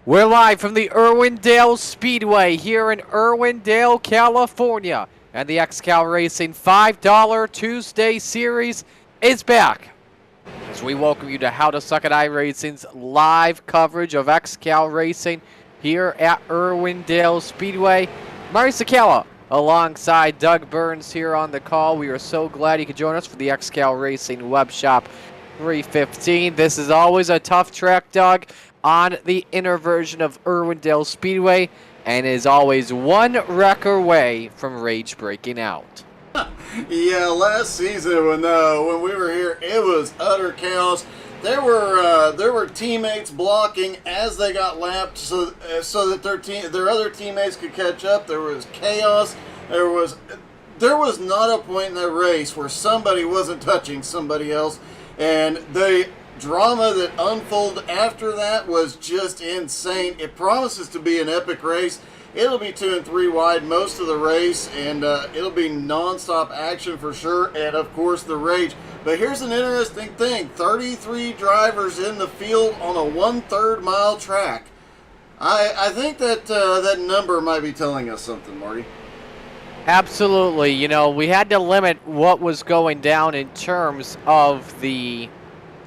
We're live from the Irwindale Speedway here in Irwindale, California. And the XCAL Racing $5 Tuesday Series is back. As we welcome you to How to Suck at iRacing's live coverage of XCAL Racing here at Irwindale Speedway. Murray Sakala alongside Doug Burns here on the call. We are so glad you could join us for the XCAL Racing Web Shop 315. This is always a tough track, Doug, on the inner version of Irwindale Speedway, and is always one wreck away from rage breaking out. Yeah, last season when we were here, it was utter chaos. There were teammates blocking as they got lapped, so that their other teammates could catch up. There was chaos. There was not a point in that race where somebody wasn't touching somebody else, and the drama that unfolded after that was just insane. It promises to be an epic race. It'll be 2 and 3 wide most of the race, and it'll be non-stop action for sure, and of course the rage. But here's an interesting thing: 33 drivers in the field on a 1/3 mile track. I think that that number might be telling us something, Marty. Absolutely. You know, we had to limit what was going down in terms of the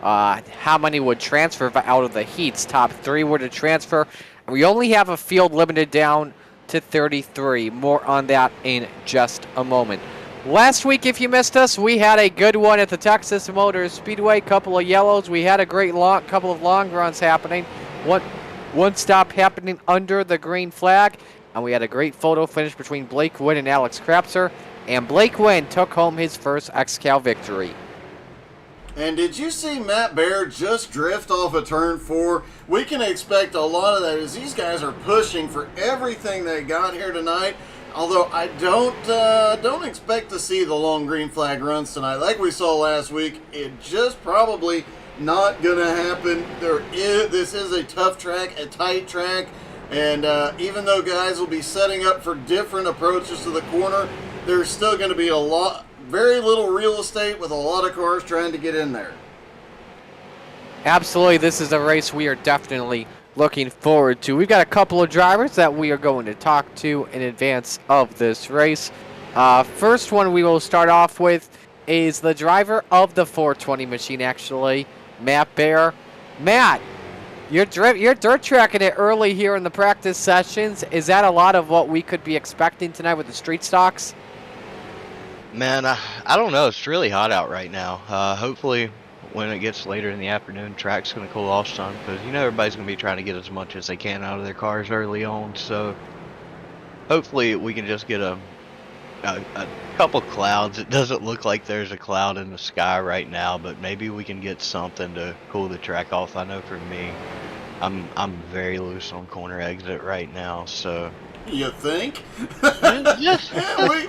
how many would transfer out of the heats. Top 3 were to transfer. We only have a field limited down to 33. More on that in just a moment. Last week, if you missed us, we had a good one at the Texas Motor Speedway. Couple of yellows. We had a great couple of long runs happening. One stop happening under the green flag. And we had a great photo finish between Blake Wynn and Alex Krapser. And Blake Wynn took home his first XCAL victory. And did you see Matt Baird just drift off of turn 4? We can expect a lot of that as these guys are pushing for everything they got here tonight. Although I don't expect to see the long green flag runs tonight like we saw last week. It just probably not gonna happen. This is a tough track, a tight track, and even though guys will be setting up for different approaches to the corner, there's still going to be very little real estate with a lot of cars trying to get in there. Absolutely, this is a race we are definitely looking forward to. We've got a couple of drivers that we are going to talk to in advance of this race. First one we will start off with is the driver of the 420 machine, actually, Matt Baird. Matt, you're dirt tracking it early here in the practice sessions. Is that a lot of what we could be expecting tonight with the street stocks? Man, I don't know. It's really hot out right now. Hopefully, when it gets later in the afternoon, track's going to cool off some, because everybody's going to be trying to get as much as they can out of their cars early on. So hopefully we can just get a couple clouds. It doesn't look like there's a cloud in the sky right now, but maybe we can get something to cool the track off. I know for me, I'm very loose on corner exit right now, so. You think? Yes.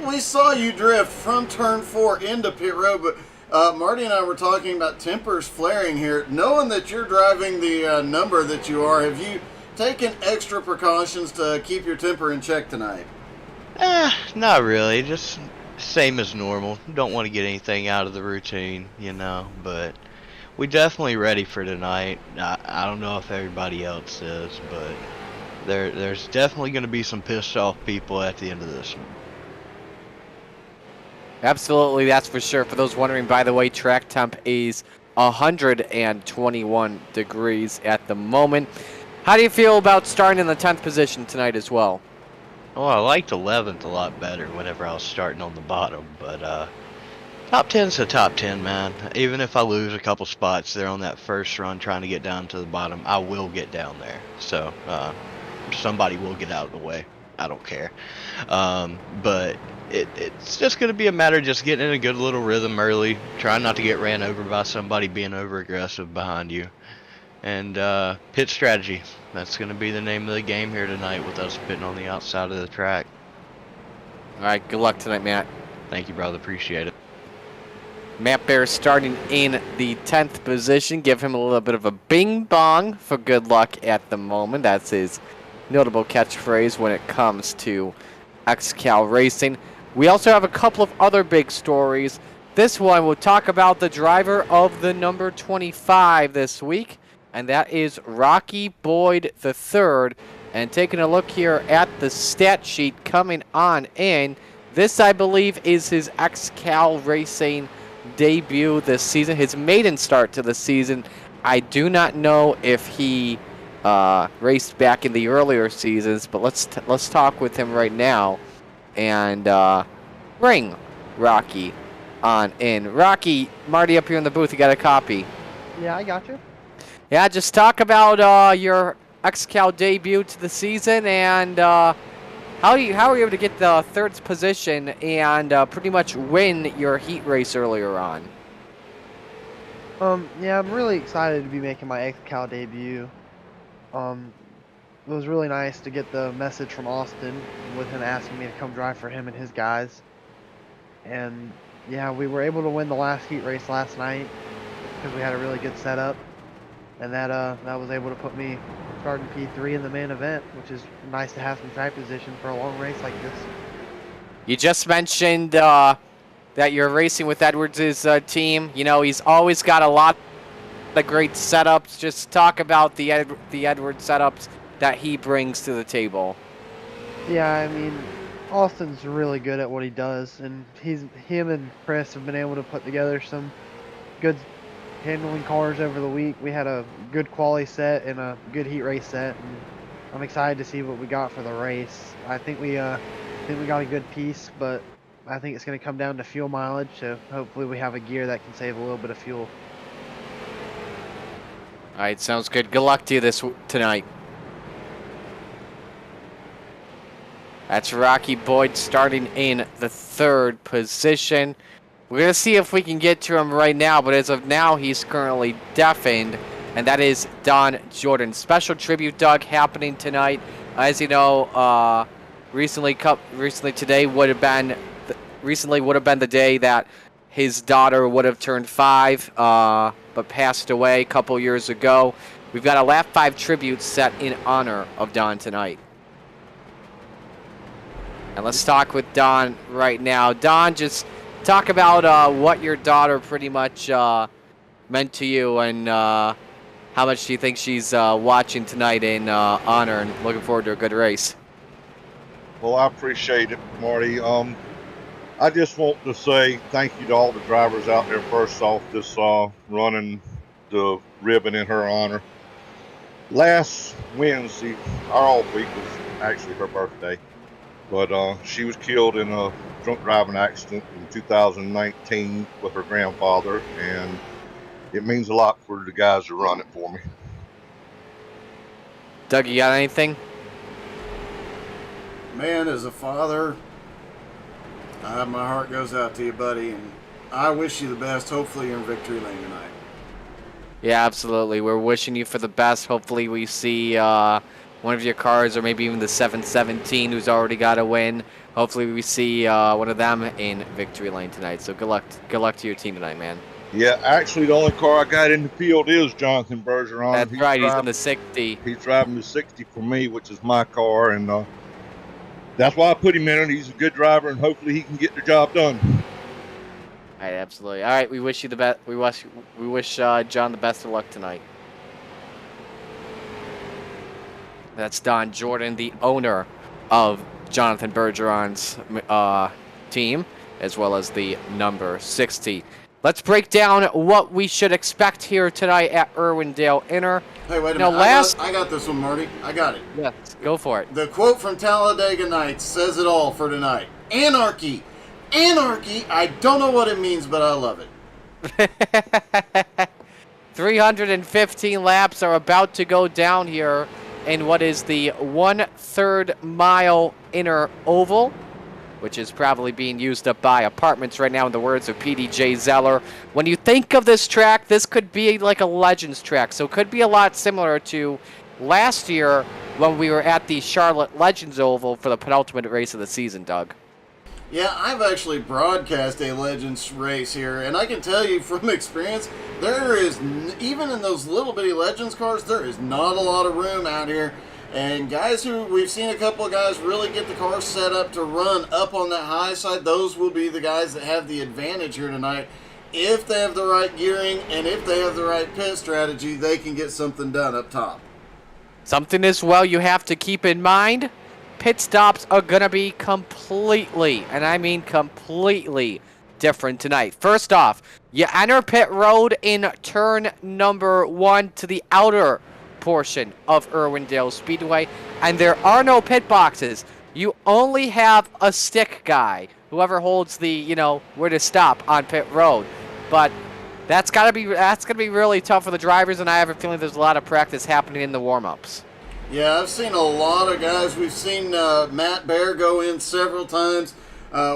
we saw you drift from turn 4 into pit road, but Marty and I were talking about tempers flaring here. Knowing that you're driving the number that you are, have you taken extra precautions to keep your temper in check tonight? Not really. Just same as normal. Don't want to get anything out of the routine, but we definitely ready for tonight. I don't know if everybody else is, but there's definitely going to be some pissed off people at the end of this one. Absolutely, that's for sure. For those wondering, by the way, track temp is 121 degrees at the moment. How do you feel about starting in the 10th position tonight as well? Oh, I liked 11th a lot better whenever I was starting on the bottom, but top 10's a top 10, man. Even if I lose a couple spots there on that first run trying to get down to the bottom, I will get down there. So, somebody will get out of the way. I don't care. But it's just going to be a matter of just getting in a good little rhythm early, trying not to get ran over by somebody being over aggressive behind you. And pit strategy. That's going to be the name of the game here tonight with us pitting on the outside of the track. All right, good luck tonight, Matt. Thank you, brother. Appreciate it. Matt Baird starting in the 10th position. Give him a little bit of a bing bong for good luck at the moment. That's his notable catchphrase when it comes to XCAL Racing. We also have a couple of other big stories. This one, we'll talk about the driver of the number 25 this week. and that is Rocky Boyd III. And taking a look here at the stat sheet coming on in, this, I believe, is his XCAL Racing debut this season, his maiden start to the season. I do not know if he raced back in the earlier seasons, but let's talk with him right now and bring Rocky on in. Rocky, Marty up here in the booth, you got a copy. Yeah, I got you. Yeah, just talk about your XCAL debut to the season and how were you able to get the third position and pretty much win your heat race earlier on? Yeah, I'm really excited to be making my XCAL debut. It was really nice to get the message from Austin with him asking me to come drive for him and his guys. And yeah, we were able to win the last heat race last night because we had a really good setup. And that was able to put me starting P3 in the main event, which is nice to have some track position for a long race like this. You just mentioned that you're racing with Edwards' team. You know, he's always got a lot of great setups. Just talk about the Edwards setups that he brings to the table. Yeah, I mean, Austin's really good at what he does, and him and Chris have been able to put together some good handling cars over the week. We had a good quali set and a good heat race set, and I'm excited to see what we got for the race. I think we got a good piece, but I think it's going to come down to fuel mileage, so hopefully we have a gear that can save a little bit of fuel. All right, sounds good. Good luck to you tonight. That's Rocky Boyd starting in the third position. We're going to see if we can get to him right now, but as of now, he's currently deafened, and that is Don Jordan. Special tribute, Doug, happening tonight. As you know, recently today would have been the day that his daughter would have turned 5, but passed away a couple years ago. We've got a lap 5 tribute set in honor of Don tonight. And let's talk with Don right now. Don, just talk about what your daughter pretty much meant to you, and how much do you think she's watching tonight in honor, and looking forward to a good race. Well, I appreciate it, Marty. I just want to say thank you to all the drivers out there first off this running the ribbon in her honor. Last Wednesday, our off week was actually her birthday. But she was killed in a drunk driving accident in 2019 with her grandfather, and it means a lot for the guys who run it for me. Doug, you got anything? Man, as a father, my heart goes out to you, buddy, and I wish you the best. Hopefully you're in victory lane tonight. Yeah, absolutely. We're wishing you for the best. Hopefully we see one of your cars, or maybe even the 717 who's already got a win. Hopefully we see one of them in victory lane tonight. So good luck to your team tonight, man. Yeah, actually the only car I got in the field is Jonathan Bergeron. That's right, he's in the 60. He's driving the 60 for me, which is my car, and that's why I put him in it. He's a good driver, and hopefully he can get the job done. All right, absolutely. All right, we wish you the best. We wish John the best of luck tonight. That's Don Jordan, the owner of Jonathan Bergeron's team, as well as the number 60. Let's break down what we should expect here tonight at Irwindale Inner. Hey, wait a Now, minute. I got this one, Marty. I got it. Yes, go for it. The quote from Talladega Nights says it all for tonight. Anarchy. Anarchy. I don't know what it means, but I love it. 315 laps are about to go down here in what is the 1/3 mile inner oval, which is probably being used up by apartments right now, in the words of PDJ Zeller. When you think of this track, this could be like a Legends track, so it could be a lot similar to last year when we were at the Charlotte Legends Oval for the penultimate race of the season, Doug. Yeah, I've actually broadcast a Legends race here, and I can tell you from experience, there is, even in those little bitty Legends cars, there is not a lot of room out here. And we've seen a couple of guys really get the car set up to run up on that high side. Those will be the guys that have the advantage here tonight. if they have the right gearing and if they have the right pit strategy, they can get something done up top. Something as well you have to keep in mind, pit stops are going to be completely, and I mean completely, different tonight. First off, you enter pit road in turn number 1 to the outer portion of Irwindale Speedway, and there are no pit boxes. You only have a stick guy, whoever holds the, you know, where to stop on pit road. But that's gonna be really tough for the drivers, and I have a feeling there's a lot of practice happening in the warm-ups. Yeah, I've seen a lot of guys. We've seen Matt Bear go in several times.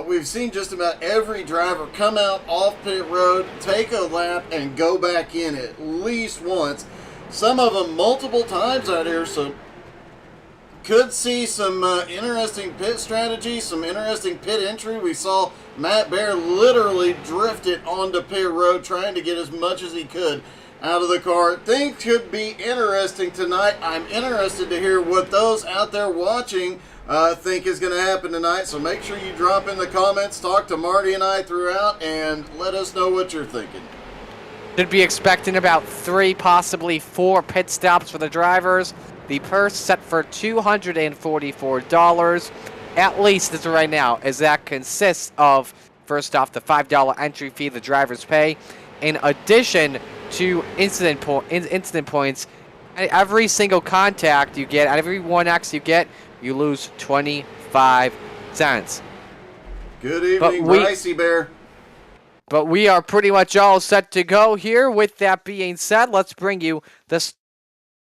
We've seen just about every driver come out off pit road, take a lap, and go back in at least once. Some of them multiple times out here, so could see some interesting pit strategy, some interesting pit entry. We saw Matt Bear literally drift it onto pit road, trying to get as much as he could out of the car. Things could be interesting tonight. I'm interested to hear what those out there watching think is going to happen tonight. So make sure you drop in the comments, talk to Marty and I throughout, and let us know what you're thinking. Should be expecting about 3, possibly 4 pit stops for the drivers. The purse set for $244, at least as of right now, as that consists of, first off, the $5 entry fee the drivers pay, in addition to incident points. Every single contact you get, every 1X you get, you lose 25 cents. Good evening, Brycey Bear. But we are pretty much all set to go here. With that being said, let's bring you the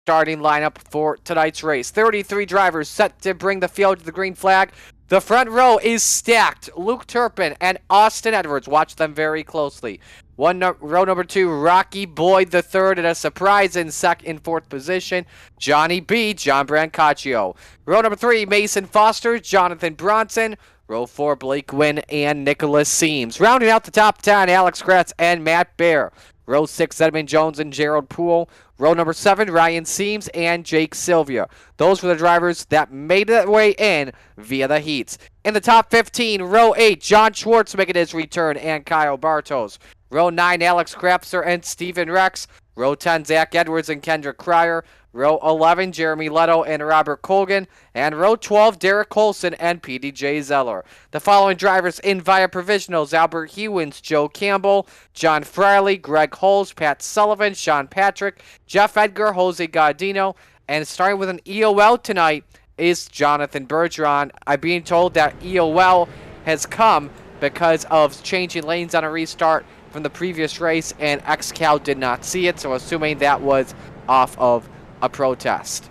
starting lineup for tonight's race. 33 drivers set to bring the field to the green flag. The front row is stacked. Luke Turpin and Austin Edwards. Watch them very closely. Row number 2, Rocky Boyd III at a surprise in fourth position. Johnny B, John Brancaccio. Row number 3, Mason Foster, Jonathan Bronson. Row 4, Blake Wynn and Nicholas Seams. Rounding out the top 10, Alex Kretz and Matt Bear. Row 6, Edmund Jones and Gerald Poole. Row number 7, Ryan Seams and Jake Sylvia. Those were the drivers that made their way in via the heats. In the top 15, Row 8, John Schwartz making his return and Kyle Bartos. Row 9, Alex Krapser and Steven Rex. Row 10, Zach Edwards and Kendrick Cryer. Row 11, Jeremy Leto and Robert Colgan. And row 12, Derek Colson and PDJ Zeller. The following drivers in via provisionals: Albert Hewins, Joe Campbell, John Friley, Greg Holes, Pat Sullivan, Sean Patrick, Jeff Edgar, Jose Gaudino. And starting with an EOL tonight is Jonathan Bergeron. I'm being told that EOL has come because of changing lanes on a restart from the previous race, and XCAL did not see it, so assuming that was off of a protest.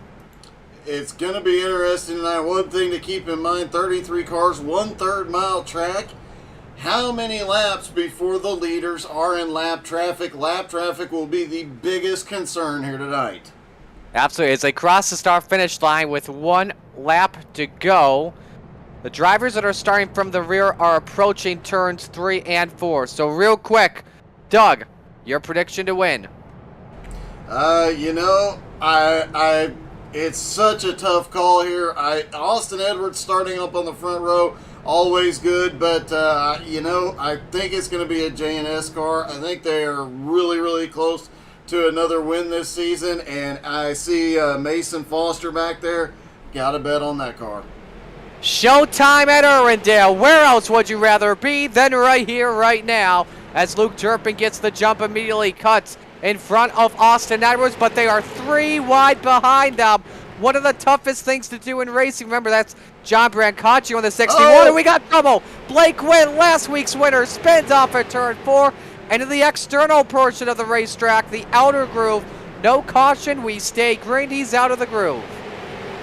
It's going to be interesting tonight. One thing to keep in mind, 33 cars, 1/3 mile track. How many laps before the leaders are in lap traffic? Lap traffic will be the biggest concern here tonight. Absolutely. As they cross the start-finish line with 1 lap to go, the drivers that are starting from the rear are approaching turns 3 and 4. So real quick, Doug, your prediction to win? You know, it's such a tough call here. Austin Edwards starting up on the front row, always good, but you know, I think it's going to be a J&S car. I think they are really, really close to another win this season, and I see Mason Foster back there. Got to bet on that car. Showtime at Irwindale. Where else would you rather be than right here, right now, as Luke Turpin gets the jump, immediately cuts in front of Austin Edwards, but they are 3 wide behind them. One of the toughest things to do in racing. Remember, that's John Brancaccio in the 61, and we got trouble. Blake Wynn, last week's winner, spins off at turn 4, and in the external portion of the racetrack, the outer groove. No caution, we stay green, he's out of the groove.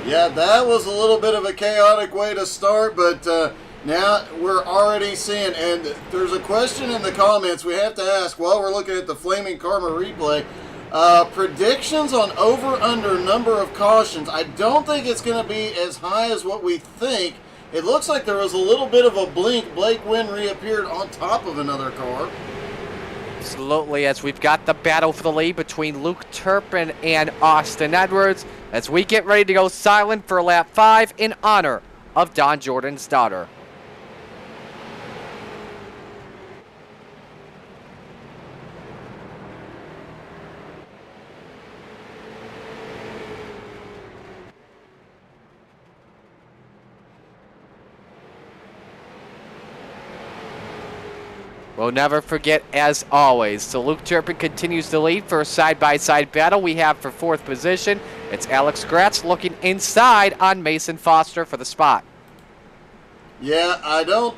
Yeah, that was a little bit of a chaotic way to start, but now we're already seeing, and there's a question in the comments we have to ask while we're looking at the Flaming Karma replay. Predictions on over-under number of cautions. I don't think it's going to be as high as what we think. It looks like there was a little bit of a blink. Blake Wynn reappeared on top of another car. Absolutely, as we've got the battle for the lead between Luke Turpin and Austin Edwards, as we get ready to go silent for lap 5 in honor of Don Jordan's daughter. We'll never forget, as always. So Luke Turpin continues to lead for a side-by-side battle. We have for 4th position, it's Alex Gratz looking inside on Mason Foster for the spot. Yeah, I don't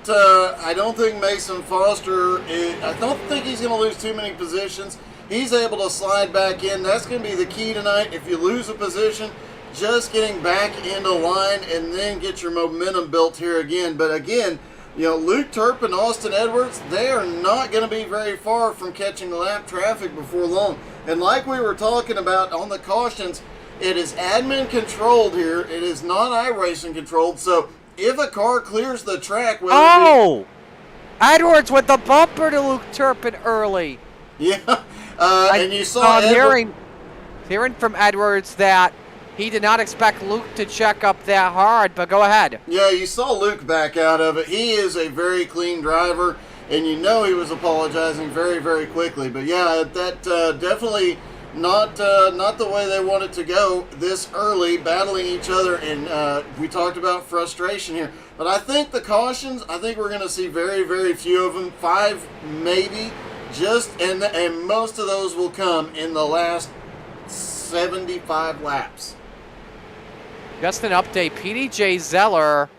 think Mason Foster. I don't think he's going to lose too many positions. He's able to slide back in. That's going to be the key tonight. If you lose a position, just getting back into line and then get your momentum built here again. But again, Luke Turpin, Austin Edwards, they are not going to be very far from catching lap traffic before long. And like we were talking about on the cautions, it is admin controlled here. It is not iRacing controlled. So if a car clears the track, Edwards with the bumper to Luke Turpin early. Yeah, and you saw hearing from Edwards that he did not expect Luke to check up that hard, but go ahead. Yeah, you saw Luke back out of it. He is a very clean driver, and he was apologizing very, very quickly. But yeah, that definitely not the way they wanted to go this early, battling each other. And we talked about frustration here. But I think the cautions, I think we're going to see very, very few of them. 5 maybe, and most of those will come in the last 75 laps. Just an update, PDJ Zeller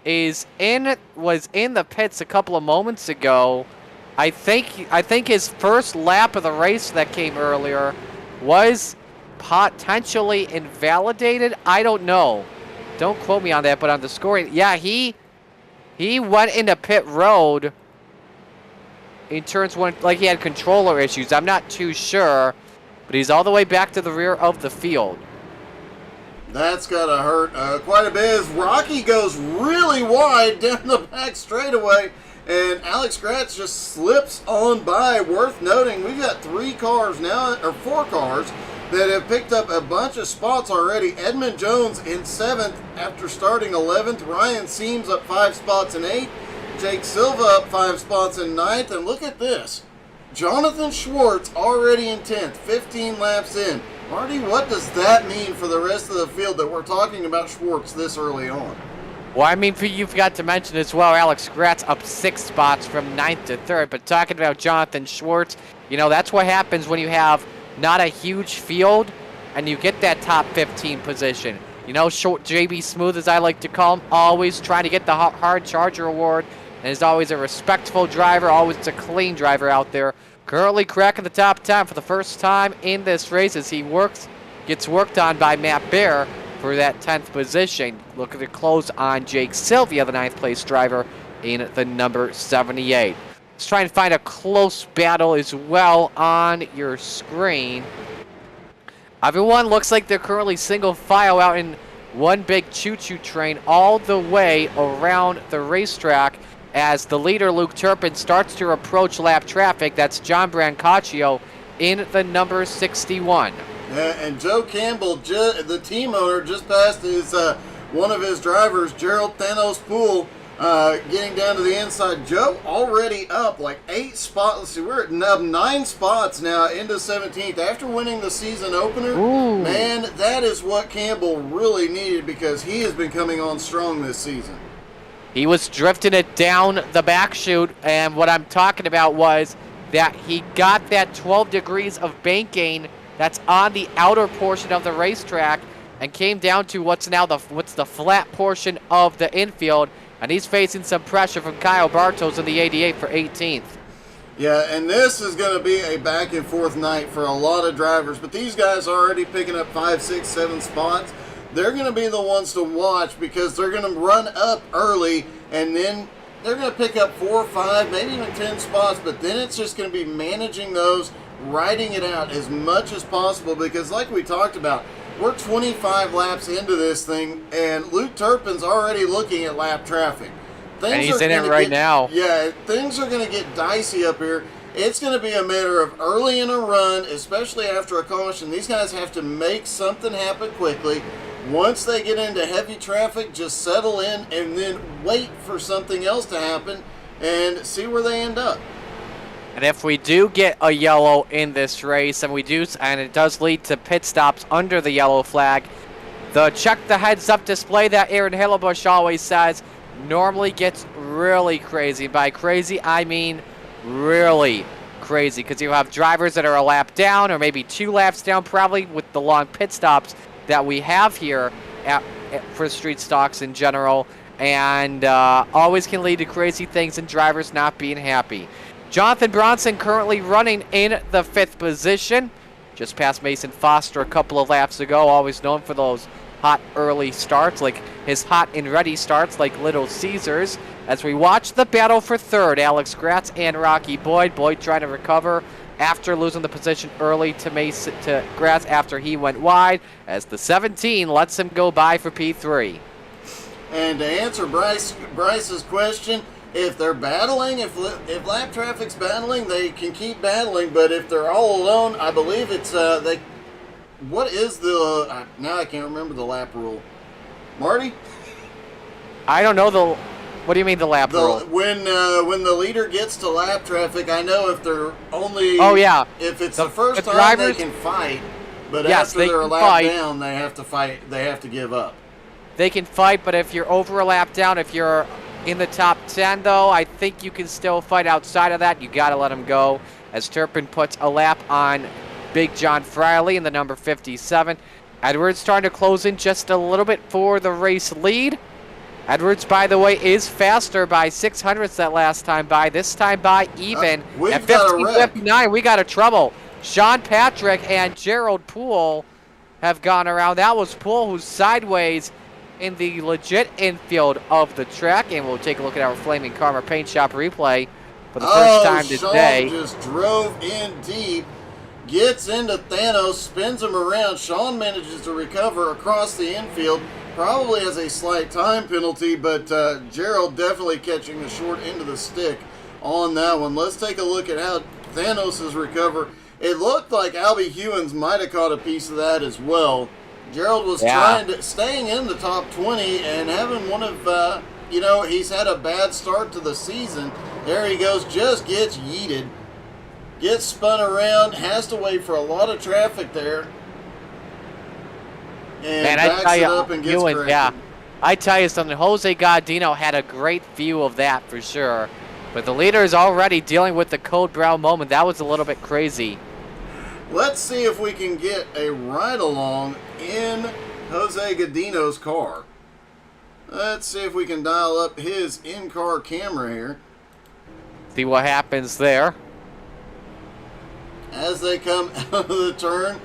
was in the pits a couple of moments ago. I think his first lap of the race that came earlier was potentially invalidated. I don't know. Don't quote me on that, but on the scoring, yeah, he went into pit road in turns 1, like he had controller issues. I'm not too sure, but he's all the way back to the rear of the field. That's got to hurt quite a bit as Rocky goes really wide down the back straightaway, and Alex Gratz just slips on by. Worth noting, we've got 4 cars that have picked up a bunch of spots already. Edmund Jones in 7th after starting 11th. Ryan Seams up 5 spots in 8th. Jake Silva up 5 spots in 9th. And look at this. Jonathan Schwartz already in 10th, 15 laps in. Marty, what does that mean for the rest of the field that we're talking about Schwartz this early on? Well, I mean, you forgot to mention as well, Alex Gratz up 6 spots from 9th to 3rd. But talking about Jonathan Schwartz, that's what happens when you have not a huge field and you get that top 15 position. Short JB Smooth, as I like to call him, always trying to get the hard charger award, and is always a respectful driver, always a clean driver out there. Currently cracking the top 10 for the first time in this race as he gets worked on by Matt Bear for that 10th position. Looking to close on Jake Sylvia, the 9th place driver, in the number 78. Let's try and find a close battle as well on your screen. Everyone looks like they're currently single file out in one big choo-choo train all the way around the racetrack as the leader, Luke Turpin, starts to approach lap traffic. That's John Brancaccio in the number 61. Yeah, and Joe Campbell, the team owner, just passed one of his drivers, Gerald Thanos Poole, getting down to the inside. Joe already up like 8 spots. Let's see, we're at 9 spots now into 17th after winning the season opener. Ooh. Man, that is what Campbell really needed because he has been coming on strong this season. He was drifting it down the back chute, and what I'm talking about was that he got that 12 degrees of banking that's on the outer portion of the racetrack and came down to what's the flat portion of the infield, and he's facing some pressure from Kyle Bartos in the 88 for 18th. Yeah, and this is going to be a back and forth night for a lot of drivers, but these guys are already picking up 5, 6, 7 spots. They're going to be the ones to watch because they're going to run up early and then they're going to pick up 4, 5, maybe even 10 spots, but then it's just going to be managing those, riding it out as much as possible because like we talked about, we're 25 laps into this thing and Luke Turpin's already looking at lap traffic. And he's in it right now. Yeah, things are going to get dicey up here. It's going to be a matter of early in a run, especially after a caution. These guys have to make something happen quickly. Once they get into heavy traffic, just settle in and then wait for something else to happen and see where they end up. And if we do get a yellow in this race, and it does lead to pit stops under the yellow flag, the check the heads up display that Aaron Hillebush always says normally gets really crazy. By crazy, I mean really crazy because you have drivers that are a lap down or maybe 2 laps down probably with the long pit stops that we have here for street stocks in general, and always can lead to crazy things and drivers not being happy. Jonathan Bronson currently running in the 5th position, just past Mason Foster a couple of laps ago, always known for those hot early starts, like his hot and ready starts like Little Caesars. As we watch the battle for 3rd, Alex Gratz and Rocky Boyd. Boyd trying to recover after losing the position early to Gratz after he went wide, as the 17 lets him go by for P3. And to answer Bryce's question, if they're battling, if lap traffic's battling, they can keep battling. But if they're all alone, I believe it's what is the now I can't remember the lap rule. Marty? I don't know what do you mean the lap rule? When the leader gets to lap traffic, I know if they're only if it's the first time drivers, they can fight, but after they're a lap down, they have to fight. They have to give up. They can fight, but if you're over a lap down, if you're in the top 10, though, I think you can still fight outside of that. You got to let them go, as Turpin puts a lap on Big John Friley in the number 57. Edwards starting to close in just a little bit for the race lead. Edwards, by the way, is faster by 600ths that last time by. This time by even at 15:59. We got a trouble. Sean Patrick and Gerald Poole have gone around. That was Poole who's sideways in the legit infield of the track, and we'll take a look at our Flaming Karma Paint Shop replay for the first time today. Sean just drove in deep, gets into Thanos, spins him around. Sean manages to recover across the infield, probably has a slight time penalty, but Gerald definitely catching the short end of the stick on that one. Let's take a look at how Thanos has recovered. It looked like Albie Hewins might have caught a piece of that as well. Gerald was staying in the top 20 and having one of, he's had a bad start to the season. There he goes, just gets yeeted. Gets spun around, has to wait for a lot of traffic there. And backs it up and gets corrected. Yeah, I tell you something, Jose Gaudino had a great view of that for sure. But the leader is already dealing with the Code Brown moment. That was a little bit crazy. Let's see if we can get a ride-along in Jose Gaudino's car. Let's see if we can dial up his in-car camera here. See what happens there. As they come out of the turn,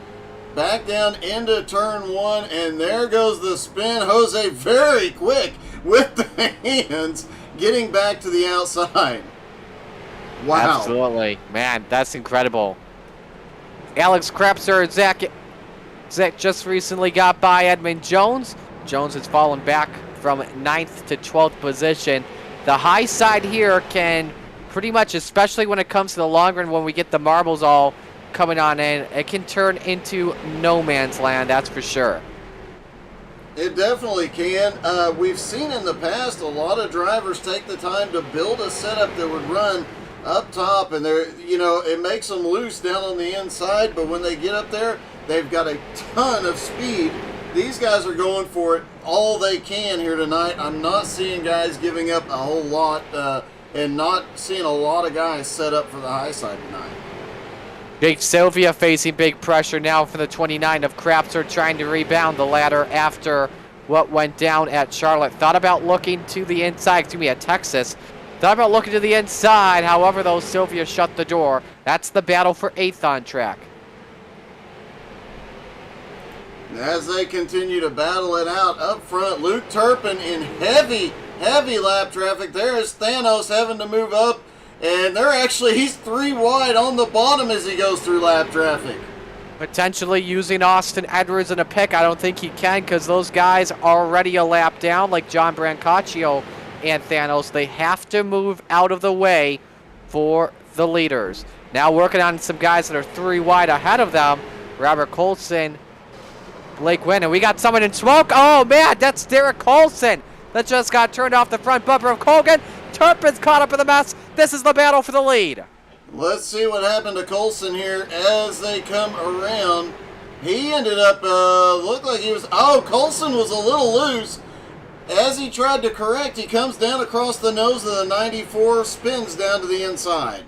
back down into turn 1, and there goes the spin. Jose very quick with the hands, getting back to the outside. Wow. Absolutely. Man, that's incredible. Alex Krapser and Zach just recently got by Edmund Jones. Jones has fallen back from 9th to 12th position. The high side here can pretty much, especially when it comes to the long run, when we get the marbles all coming on in, it can turn into no man's land, that's for sure. It definitely can. We've seen in the past a lot of drivers take the time to build a setup that would run up top, and they're, it makes them loose down on the inside, but when they get up there, they've got a ton of speed. These guys are going for it all they can here tonight. I'm not seeing guys giving up a whole lot, and not seeing a lot of guys set up for the high side tonight. Jake Sylvia facing big pressure now for the 29 of Krapser, trying to rebound the ladder after what went down at Charlotte. Thought about looking to the inside, at Texas. Thought about looking to the inside, however, though, Sylvia shut the door. That's the battle for 8th on track. As they continue to battle it out up front, Luke Turpin in heavy lap traffic. There is Thanos having to move up, and he's 3 wide on the bottom as he goes through lap traffic. Potentially using Austin Edwards in a pick. I don't think he can, because those guys are already a lap down, like John Brancaccio and Thanos. They have to move out of the way for the leaders. Now working on some guys that are 3 wide ahead of them. Robert Colson, Blake Wynn, and we got someone in smoke. Oh man, that's Derek Colson that just got turned off the front bumper of Colgan. Turpin's caught up in the mess. This is the battle for the lead. Let's see what happened to Colson here as they come around. He ended up, looked like he was, Colson was a little loose. As he tried to correct, he comes down across the nose of the 94, spins down to the inside.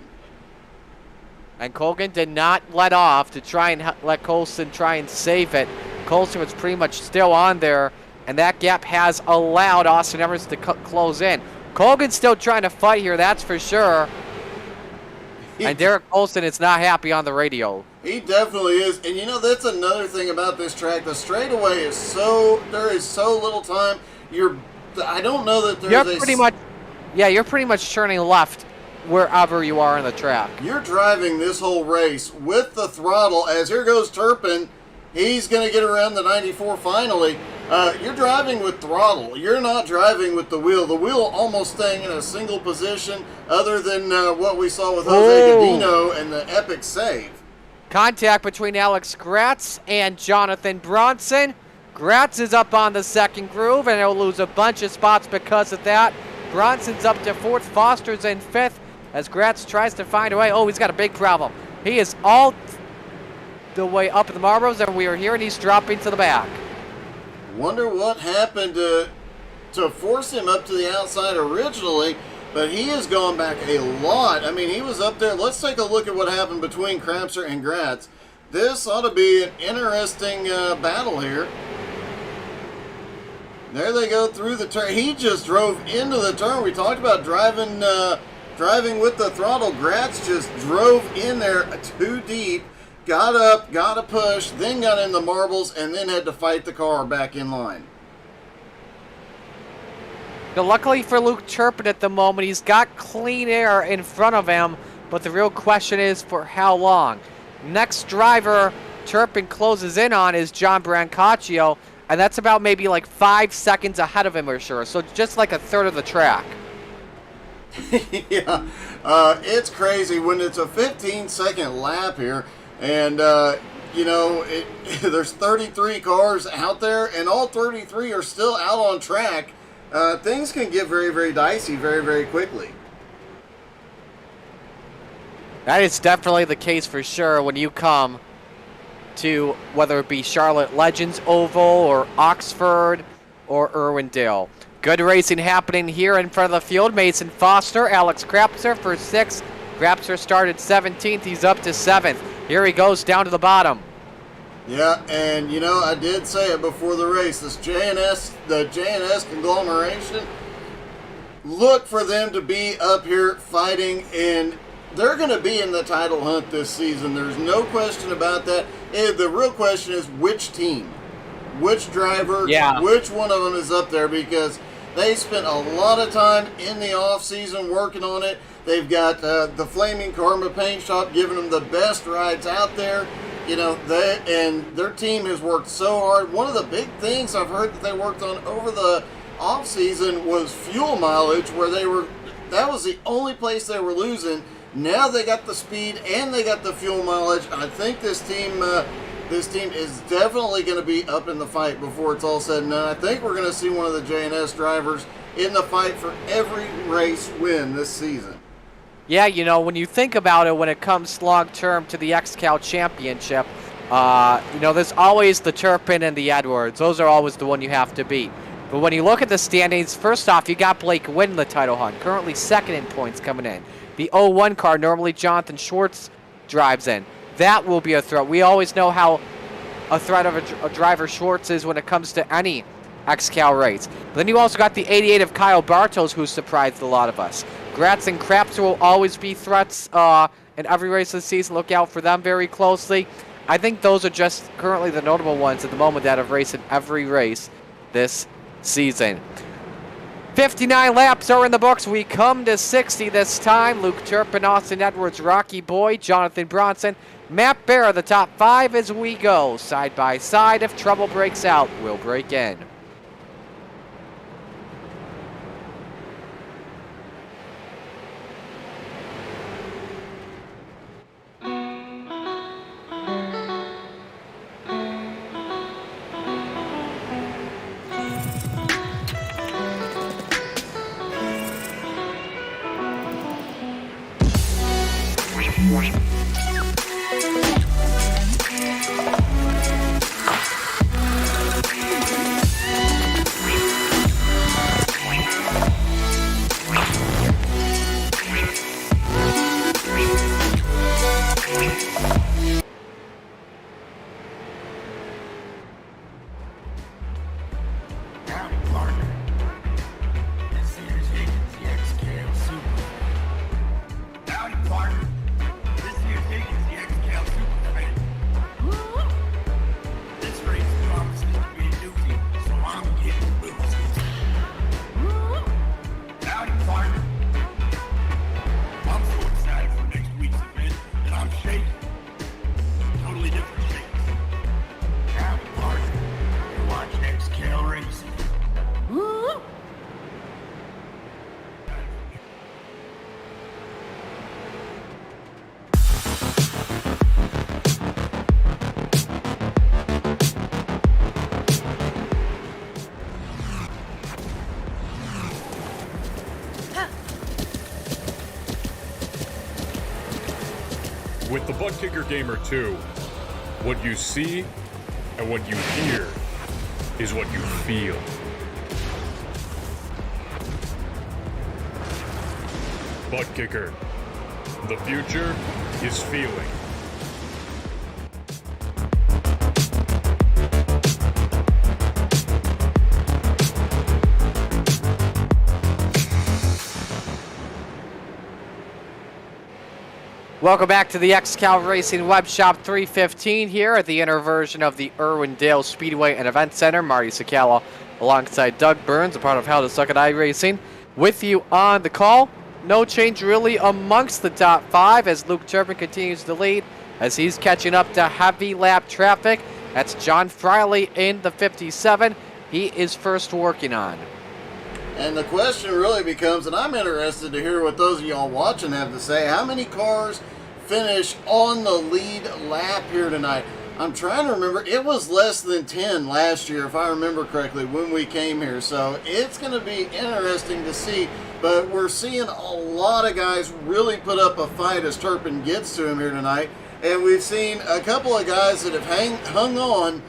And Colgan did not let off to try and let Colson try and save it. Colson was pretty much still on there, and that gap has allowed Austin Edwards to close in. Colgan's still trying to fight here, that's for sure. And Derek Colson is not happy on the radio. He definitely is. And you know, that's another thing about this track. The straightaway is there is so little time. I don't know that there's you're pretty much turning left wherever you are on the track. You're driving this whole race with the throttle. As here goes Turpin. He's going to get around the 94 finally. You're driving with throttle. You're not driving with the wheel. The wheel almost staying in a single position other than what we saw with Jose Godino and the epic save. Contact between Alex Gratz and Jonathan Bronson. Gratz is up on the second groove, and he'll lose a bunch of spots because of that. Bronson's up to fourth. Foster's in fifth as Gratz tries to find a way. Oh, he's got a big problem. He is all the way up in the Marlboros, and we are here, and he's dropping to the back. Wonder what happened to force him up to the outside originally, but he has gone back a lot. I mean, he was up there. Let's take a look at what happened between Krapser and Gratz. This ought to be an interesting battle here. There they go through the turn. He just drove into the turn. We talked about driving with the throttle. Gratz just drove in there too deep. Got up, got a push, then got in the marbles, and then had to fight the car back in line. Now, luckily for Luke Turpin at the moment, he's got clean air in front of him, but the real question is for how long. Next driver Turpin closes in on is John Brancaccio, and that's about maybe like 5 seconds ahead of him or sure, so just like a third of the track. Yeah, it's crazy when it's a 15-second lap here. And, there's 33 cars out there, and all 33 are still out on track. Things can get very, very dicey very, very quickly. That is definitely the case for sure when you come to whether it be Charlotte Legends Oval or Oxford or Irwindale. Good racing happening here in front of the field. Mason Foster, Alex Krapser for 6th. Krapser started 17th. He's up to 7th. Here he goes down to the bottom. Yeah, and I did say it before the race. The J&S conglomeration, look for them to be up here fighting, and they're going to be in the title hunt this season. There's no question about that. And the real question is which team, which driver, which one of them is up there, because they spent a lot of time in the off season working on it. They've got the Flaming Karma paint shop giving them the best rides out there. And their team has worked so hard. One of the big things I've heard that they worked on over the off season was fuel mileage, where that was the only place they were losing. Now they got the speed and they got the fuel mileage. I think this team is definitely going to be up in the fight before it's all said and done. I think we're going to see one of the J&S drivers in the fight for every race win this season. Yeah, when you think about it, when it comes long-term to the XCAL Championship, there's always the Turpin and the Edwards. Those are always the one you have to beat. But when you look at the standings, first off, you got Blake Wynn in the title hunt, currently 2nd in points coming in. The 01 car, normally Jonathan Schwartz drives in. That will be a threat. We always know how a threat of a driver Schwartz is when it comes to any XCAL race. But then you also got the 88 of Kyle Bartos, who surprised a lot of us. Gratz and Krapser will always be threats in every race this season. Look out for them very closely. I think those are just currently the notable ones at the moment that have raced in every race this season. 59 laps are in the books. We come to 60 this time. Luke Turpin, Austin Edwards, Rocky Boy, Jonathan Bronson, Matt Bear, the top 5 as we go. Side by side. If trouble breaks out, we'll break in. With the Butt Kicker Gamer 2, what you see and what you hear is what you feel. Butt Kicker. The future is feeling. Welcome back to the XCAL Racing Web Shop 315 here at the inner version of the Irwindale Speedway and Event Center. Marty Sakala alongside Doug Burns, a part of How to Suck at iRacing. With you on the call, no change really amongst the top 5 as Luke Turpin continues to lead as he's catching up to heavy lap traffic. That's John Friley in the 57. He is first working on. And the question really becomes, and I'm interested to hear what those of y'all watching have to say, how many cars finish on the lead lap here tonight? I'm trying to remember. It was less than 10 last year, if I remember correctly, when we came here. So it's going to be interesting to see. But we're seeing a lot of guys really put up a fight as Turpin gets to him here tonight. And we've seen a couple of guys that have hung on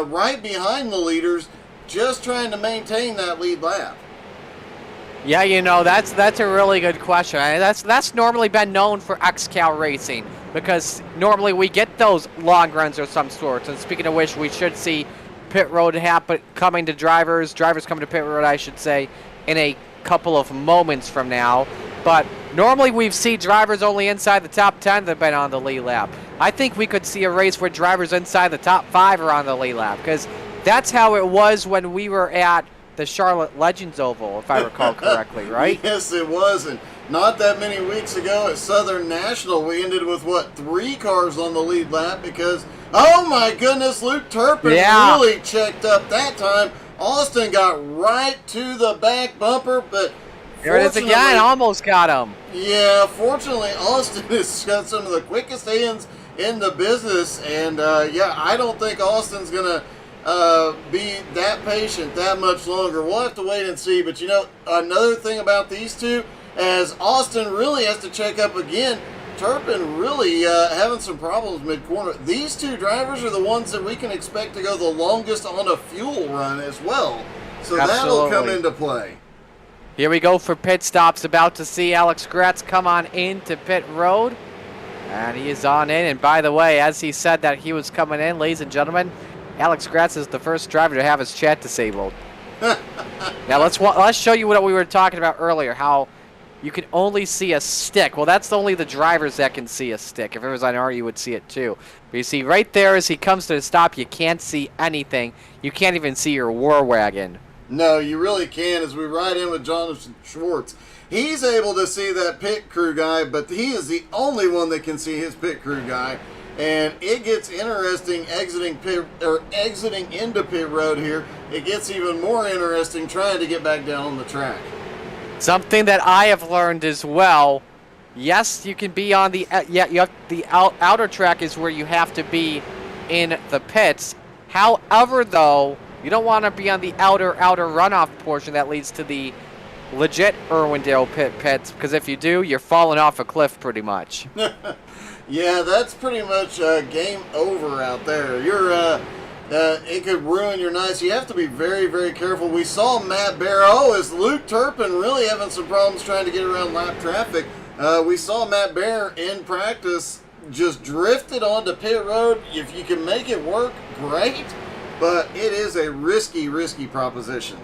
right behind the leaders, just trying to maintain that lead lap. Yeah, you know, that's a really good question. That's normally been known for XCAL Racing because normally we get those long runs of some sorts. And speaking of which, we should see pit road coming to drivers coming to pit road, I should say, in a couple of moments from now. But normally we've seen drivers only inside the top 10 that have been on the lead lap. I think we could see a race where drivers inside the top 5 are on the lead lap because that's how it was when we were at the Charlotte Legends Oval, if I recall correctly, right? Yes, it was. And not that many weeks ago at Southern National, we ended with, 3 cars on the lead lap because, oh my goodness, Luke Turpin really checked up that time. Austin got right to the back bumper, but here it is again, almost got him. Yeah, fortunately, Austin has got some of the quickest hands in the business, and yeah, I don't think Austin's going to be that patient that much longer. We'll have to wait and see. But you know, another thing about these two, as Austin really has to check up again, Turpin really having some problems mid-corner. These two drivers are the ones that we can expect to go the longest on a fuel run as well. So that'll come into play. Here we go for pit stops. About to see Alex Gratz come on into pit road. And he is on in. And by the way, as he said that he was coming in, ladies and gentlemen, Alex Gratz is the first driver to have his chat disabled. Now let's show you what we were talking about earlier, how you can only see a stick. Well, that's only the drivers that can see a stick. If it was on R, you would see it too. But you see right there as he comes to the stop, you can't see anything. You can't even see your war wagon. No, you really can't. As we ride in with Jonathan Schwartz, he's able to see that pit crew guy, but he is the only one that can see his pit crew guy. And it gets interesting exiting into pit road here. It gets even more interesting trying to get back down on the track. Something that I have learned as well. Yes, you can be on the outer track is where you have to be in the pits. However, though, you don't want to be on the outer runoff portion that leads to the legit Irwindale pits, because if you do, you're falling off a cliff pretty much. Yeah, that's pretty much game over out there. It could ruin your night, so you have to be very, very careful. We saw Matt Bear, as Luke Turpin really having some problems trying to get around lap traffic. We saw Matt Bear in practice just drifted onto pit road. If you can make it work, great, but it is a risky proposition.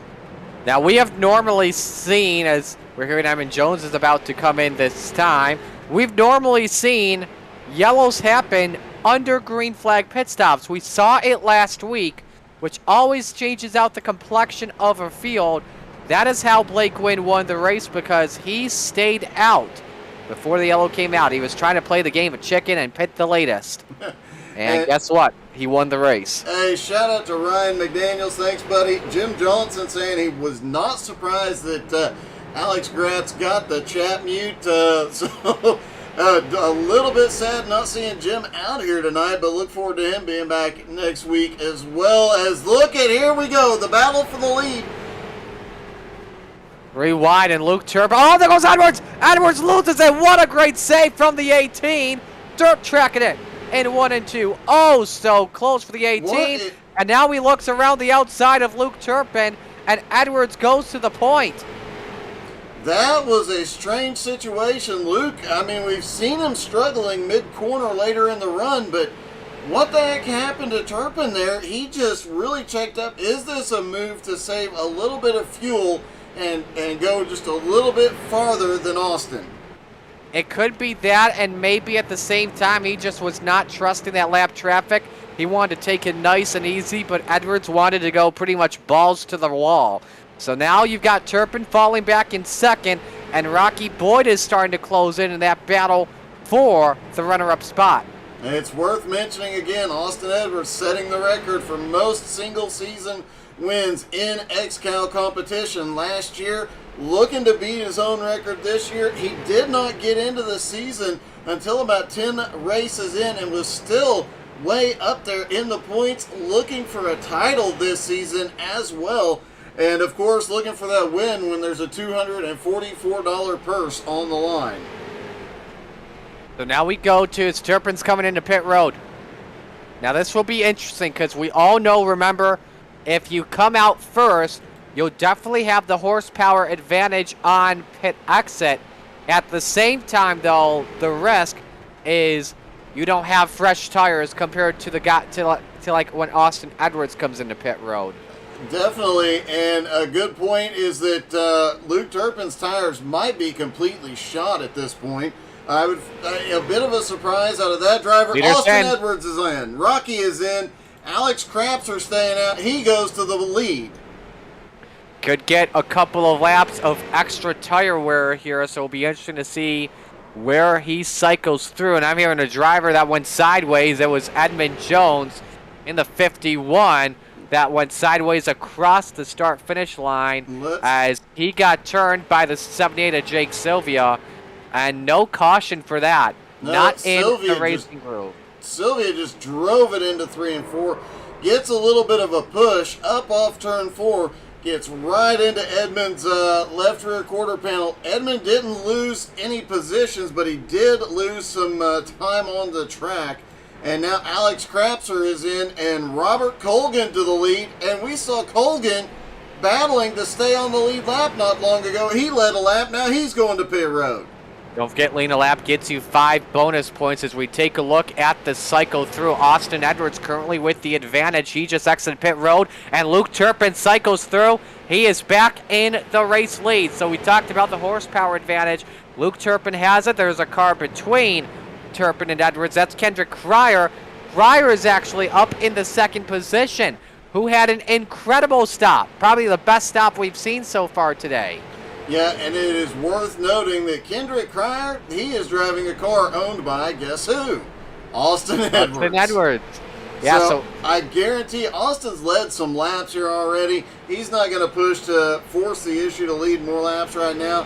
Now, we have normally seen, as we're hearing Evan Jones is about to come in this time, we've normally seen yellows happen under green flag pit stops. We saw it last week, which always changes out the complexion of a field. That is how Blake Wynn won the race, because he stayed out before the yellow came out. He was trying to play the game of chicken and pit the latest. And guess what? He won the race. Hey, shout out to Ryan McDaniels. Thanks, buddy. Jim Johnson saying he was not surprised that Alex Gratz got the chat mute. A little bit sad not seeing Jim out here tonight, but look forward to him being back next week as well. As look at, here we go, the battle for the lead. Rewind, and Luke Turpin. Oh, there goes Edwards. Edwards loses it. What a great save from the 18. dirt tracking it in 1 and 2. Oh, so close for the 18. And now he looks around the outside of Luke Turpin, and Edwards goes to the point. That was a strange situation, Luke. I mean, we've seen him struggling mid-corner later in the run, but what the heck happened to Turpin there? He just really checked up. Is this a move to save a little bit of fuel and go just a little bit farther than Austin? It could be that, and maybe at the same time, he just was not trusting that lap traffic. He wanted to take it nice and easy, but Edwards wanted to go pretty much balls to the wall. So now you've got Turpin falling back in second, and Rocky Boyd is starting to close in that battle for the runner-up spot. And it's worth mentioning again, Austin Edwards setting the record for most single-season wins in XCAL competition last year, looking to beat his own record this year. He did not get into the season until about 10 races in and was still way up there in the points, looking for a title this season as well. And of course, looking for that win when there's a $244 purse on the line. So now we go to Turpin's coming into pit road. Now this will be interesting because we all know, remember, if you come out first, you'll definitely have the horsepower advantage on pit exit. At the same time, though, the risk is you don't have fresh tires compared to like when Austin Edwards comes into pit road. Definitely, and a good point is that Luke Turpin's tires might be completely shot at this point. A bit of a surprise out of that driver. Leader's Austin in. Edwards is in. Rocky is in. Alex Crapser staying out. He goes to the lead. Could get a couple of laps of extra tire wear here, so it'll be interesting to see where he cycles through. And I'm hearing a driver that went sideways. It was Edmund Jones in the 51 that went sideways across the start-finish line as he got turned by the 78 of Jake Sylvia, and no caution for that. No, Not Sylvia in the racing group. Sylvia just drove it into 3 and 4, gets a little bit of a push up off turn 4, gets right into Edmund's left rear quarter panel. Edmund didn't lose any positions, but he did lose some time on the track. And now Alex Crapser is in, and Robert Colgan to the lead. And we saw Colgan battling to stay on the lead lap not long ago. He led a lap. Now he's going to pit road. Don't forget, lean a lap gets you 5 bonus points as we take a look at the cycle through. Austin Edwards currently with the advantage. He just exited pit road, and Luke Turpin cycles through. He is back in the race lead. So we talked about the horsepower advantage. Luke Turpin has it. There's a car between Turpin and Edwards. That's Kendrick Cryer. Cryer is actually up in the second position, who had an incredible stop. Probably the best stop we've seen so far today. Yeah, and it is worth noting that Kendrick Cryer, he is driving a car owned by, guess who? Austin Edwards. Austin Edwards. Yeah, so I guarantee Austin's led some laps here already. He's not going to push to force the issue to lead more laps right now.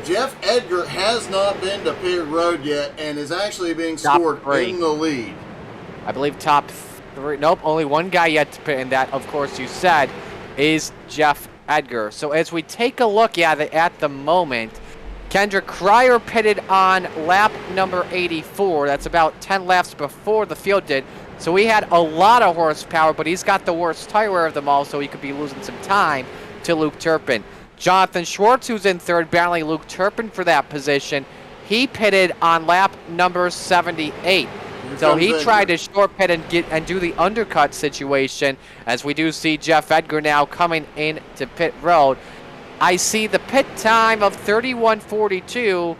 Jeff Edgar has not been to pit road yet and is actually being scored in the lead. I believe top 3. Nope, only one guy yet to pit, and that, of course, you said, is Jeff Edgar. So as we take a look at it at the moment, Kendrick Cryer pitted on lap number 84. That's about 10 laps before the field did. So he had a lot of horsepower, but he's got the worst tire wear of them all, so he could be losing some time to Luke Turpin. Jonathan Schwartz, who's in third, battling Luke Turpin for that position, he pitted on lap number 78. So he tried to short pit and do the undercut situation, as we do see Jeff Edgar now coming into pit road. I see the pit time of 31:42,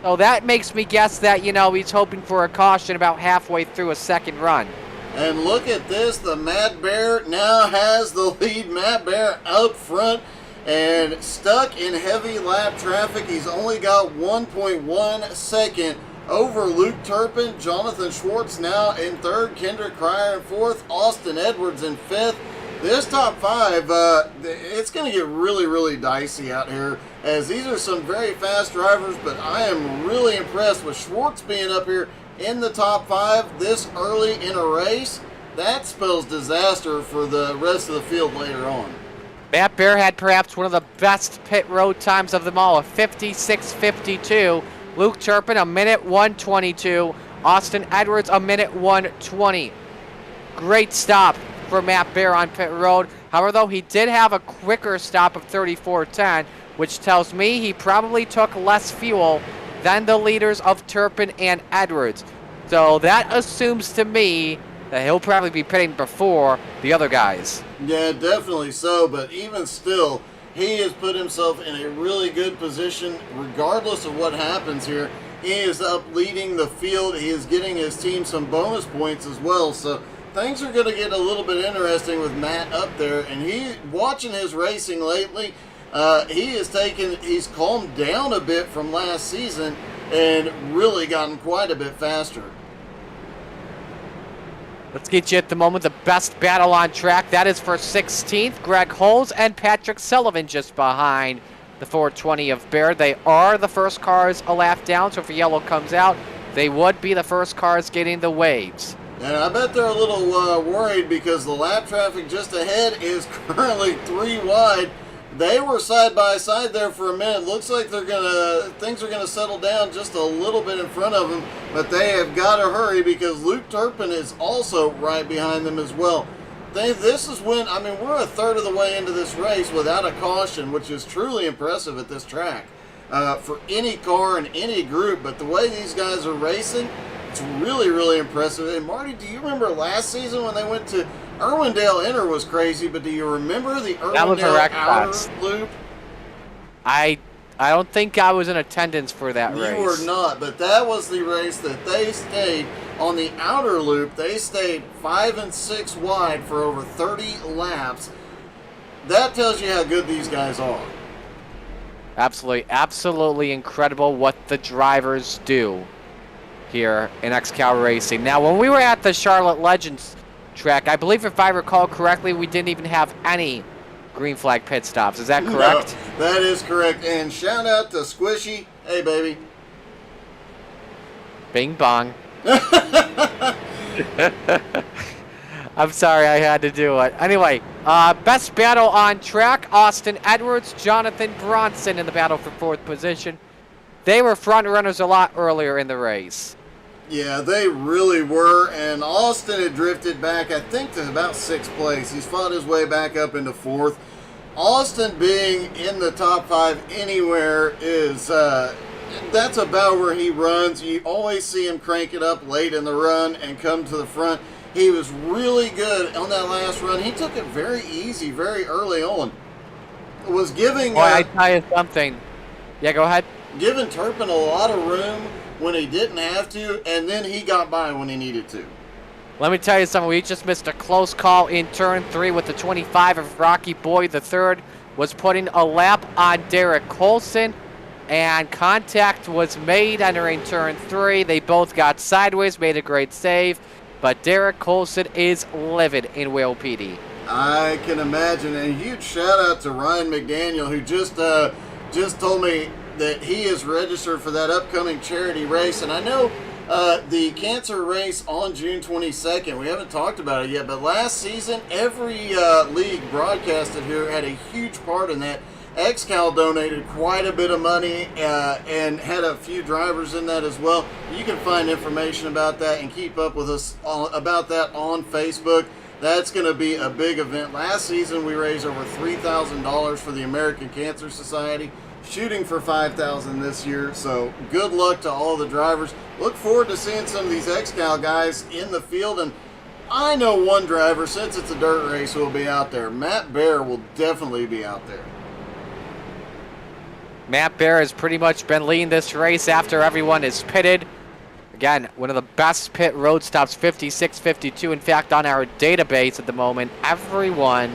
so that makes me guess that, you know, he's hoping for a caution about halfway through a second run. And look at this, the Mad Bear now has the lead. Mad Bear out front and stuck in heavy lap traffic. He's only got 1.1 second over Luke Turpin. Jonathan Schwartz now in third, Kendrick Cryer in fourth, Austin Edwards in fifth. This top 5, it's going to get really, really dicey out here, as these are some very fast drivers, but I am really impressed with Schwartz being up here in the top 5 this early in a race. That spells disaster for the rest of the field later on. Matt Bear had perhaps one of the best pit road times of them all, a 56:52. Luke Turpin, a minute 1:22. Austin Edwards, a minute 1:20. Great stop for Matt Bear on pit road. However, though, he did have a quicker stop of 34:10, which tells me he probably took less fuel than the leaders of Turpin and Edwards. So that assumes to me that he'll probably be pitting before the other guys. Yeah, definitely so, but even still, he has put himself in a really good position regardless of what happens here. He is up leading the field. He is getting his team some bonus points as well, so things are going to get a little bit interesting with Matt up there, and watching his racing lately, he's calmed down a bit from last season and really gotten quite a bit faster. Let's get you at the moment the best battle on track. That is for 16th, Greg Holes and Patrick Sullivan just behind the 420 of Bear. They are the first cars a lap down, so if a yellow comes out, they would be the first cars getting the waves. And I bet they're a little worried because the lap traffic just ahead is currently 3 wide. They were side by side there for a minute. Looks like things are gonna settle down just a little bit in front of them, but they have got to hurry because Luke Turpin is also right behind them as well. This is when, I mean, we're a third of the way into this race without a caution, which is truly impressive at this track for any car and any group. But the way these guys are racing, it's really, really impressive. And Marty, do you remember last season when they went to Irwindale INNER was crazy, but do you remember the Irwindale Outer Loop? I don't think I was in attendance for that race. You were not, but that was the race that they stayed on the outer loop. They stayed 5 and 6 wide for over 30 laps. That tells you how good these guys are. Absolutely, absolutely incredible what the drivers do here in XCAL Racing. Now, when we were at the Charlotte Legends track, I believe if I recall correctly, we didn't even have any green flag pit stops. Is that correct? No, that is correct. And shout out to Squishy. Hey, baby. Bing bong. I'm sorry, I had to do it. Anyway, best battle on track, Austin Edwards, Jonathan Bronson in the battle for 4th position. They were front runners a lot earlier in the race. Yeah, they really were, and Austin had drifted back, I think, to about 6th place. He's fought his way back up into 4th. Austin being in the top 5 anywhere is, that's about where he runs. You always see him crank it up late in the run and come to the front. He was really good on that last run. He took it very easy, very early on. Was giving... Boy, I tell you something. Yeah, go ahead. Giving Turpin a lot of room when he didn't have to, and then he got by when he needed to. Let me tell you something. We just missed a close call in turn 3 with the 25 of Rocky Boy III was putting a lap on Derek Colson, and contact was made entering turn 3. They both got sideways, made a great save, but Derek Colson is livid in Whale PD. I can imagine. And a huge shout out to Ryan McDaniel, who just told me that he is registered for that upcoming charity race. And I know the cancer race on June 22nd, we haven't talked about it yet, but last season, every league broadcasted here had a huge part in that. XCAL donated quite a bit of money and had a few drivers in that as well. You can find information about that and keep up with us about that on Facebook. That's going to be a big event. Last season, we raised over $3,000 for the American Cancer Society, shooting for $5,000 this year. So good luck to all the drivers. Look forward to seeing some of these XCAL guys in the field. And I know one driver, since it's a dirt race, who will be out there. Matt Bear will definitely be out there. Matt Bear has pretty much been leading this race after everyone is pitted. Again, one of the best pit road stops, 56.52. In fact, on our database at the moment, everyone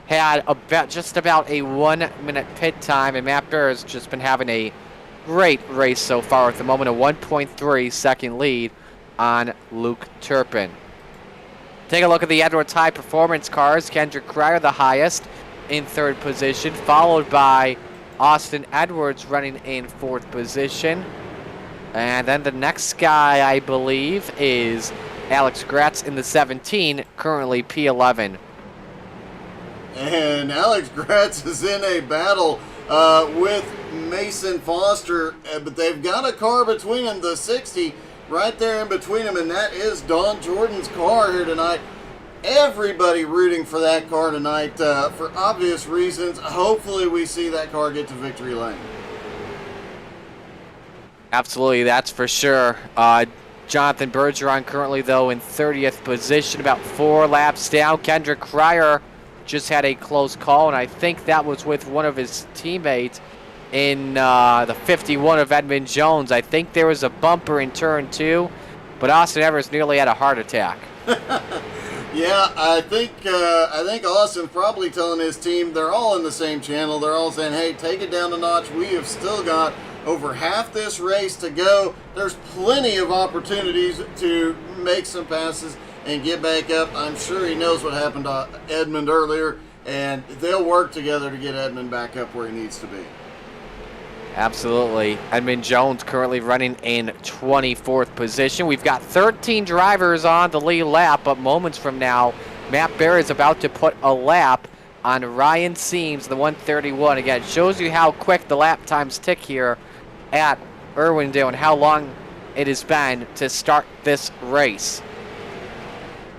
had just about a 1-minute pit time, and Matt Bear has just been having a great race so far at the moment, a 1.3 second lead on Luke Turpin. Take a look at the Edwards High Performance cars. Kendrick Cryer, the highest, in 3rd position, followed by Austin Edwards running in 4th position. And then the next guy, I believe, is Alex Gratz in the 17, currently P11. And Alex Gratz is in a battle with Mason Foster, but they've got a car between them, the 60. right there in between them, and that is Don Jordan's car here tonight. Everybody rooting for that car tonight for obvious reasons. Hopefully we see that car get to victory lane. Absolutely, that's for sure. Jonathan Bergeron currently, though, in 30th position, about 4 laps down. Kendrick Cryer just had a close call, and I think that was with one of his teammates in the 51 of Edmund Jones. I think there was a bumper in turn 2, but Austin Evers nearly had a heart attack. Yeah, I think Austin's probably telling his team, they're all in the same channel. They're all saying, hey, take it down a notch. We have still got over half this race to go. There's plenty of opportunities to make some passes and get back up. I'm sure he knows what happened to Edmund earlier, and they'll work together to get Edmund back up where he needs to be. Absolutely. Edmund Jones currently running in 24th position. We've got 13 drivers on the lead lap, but moments from now, Matt Bear is about to put a lap on Ryan Seams, the 131. Again, it shows you how quick the lap times tick here at Irwindale and how long it has been to start this race.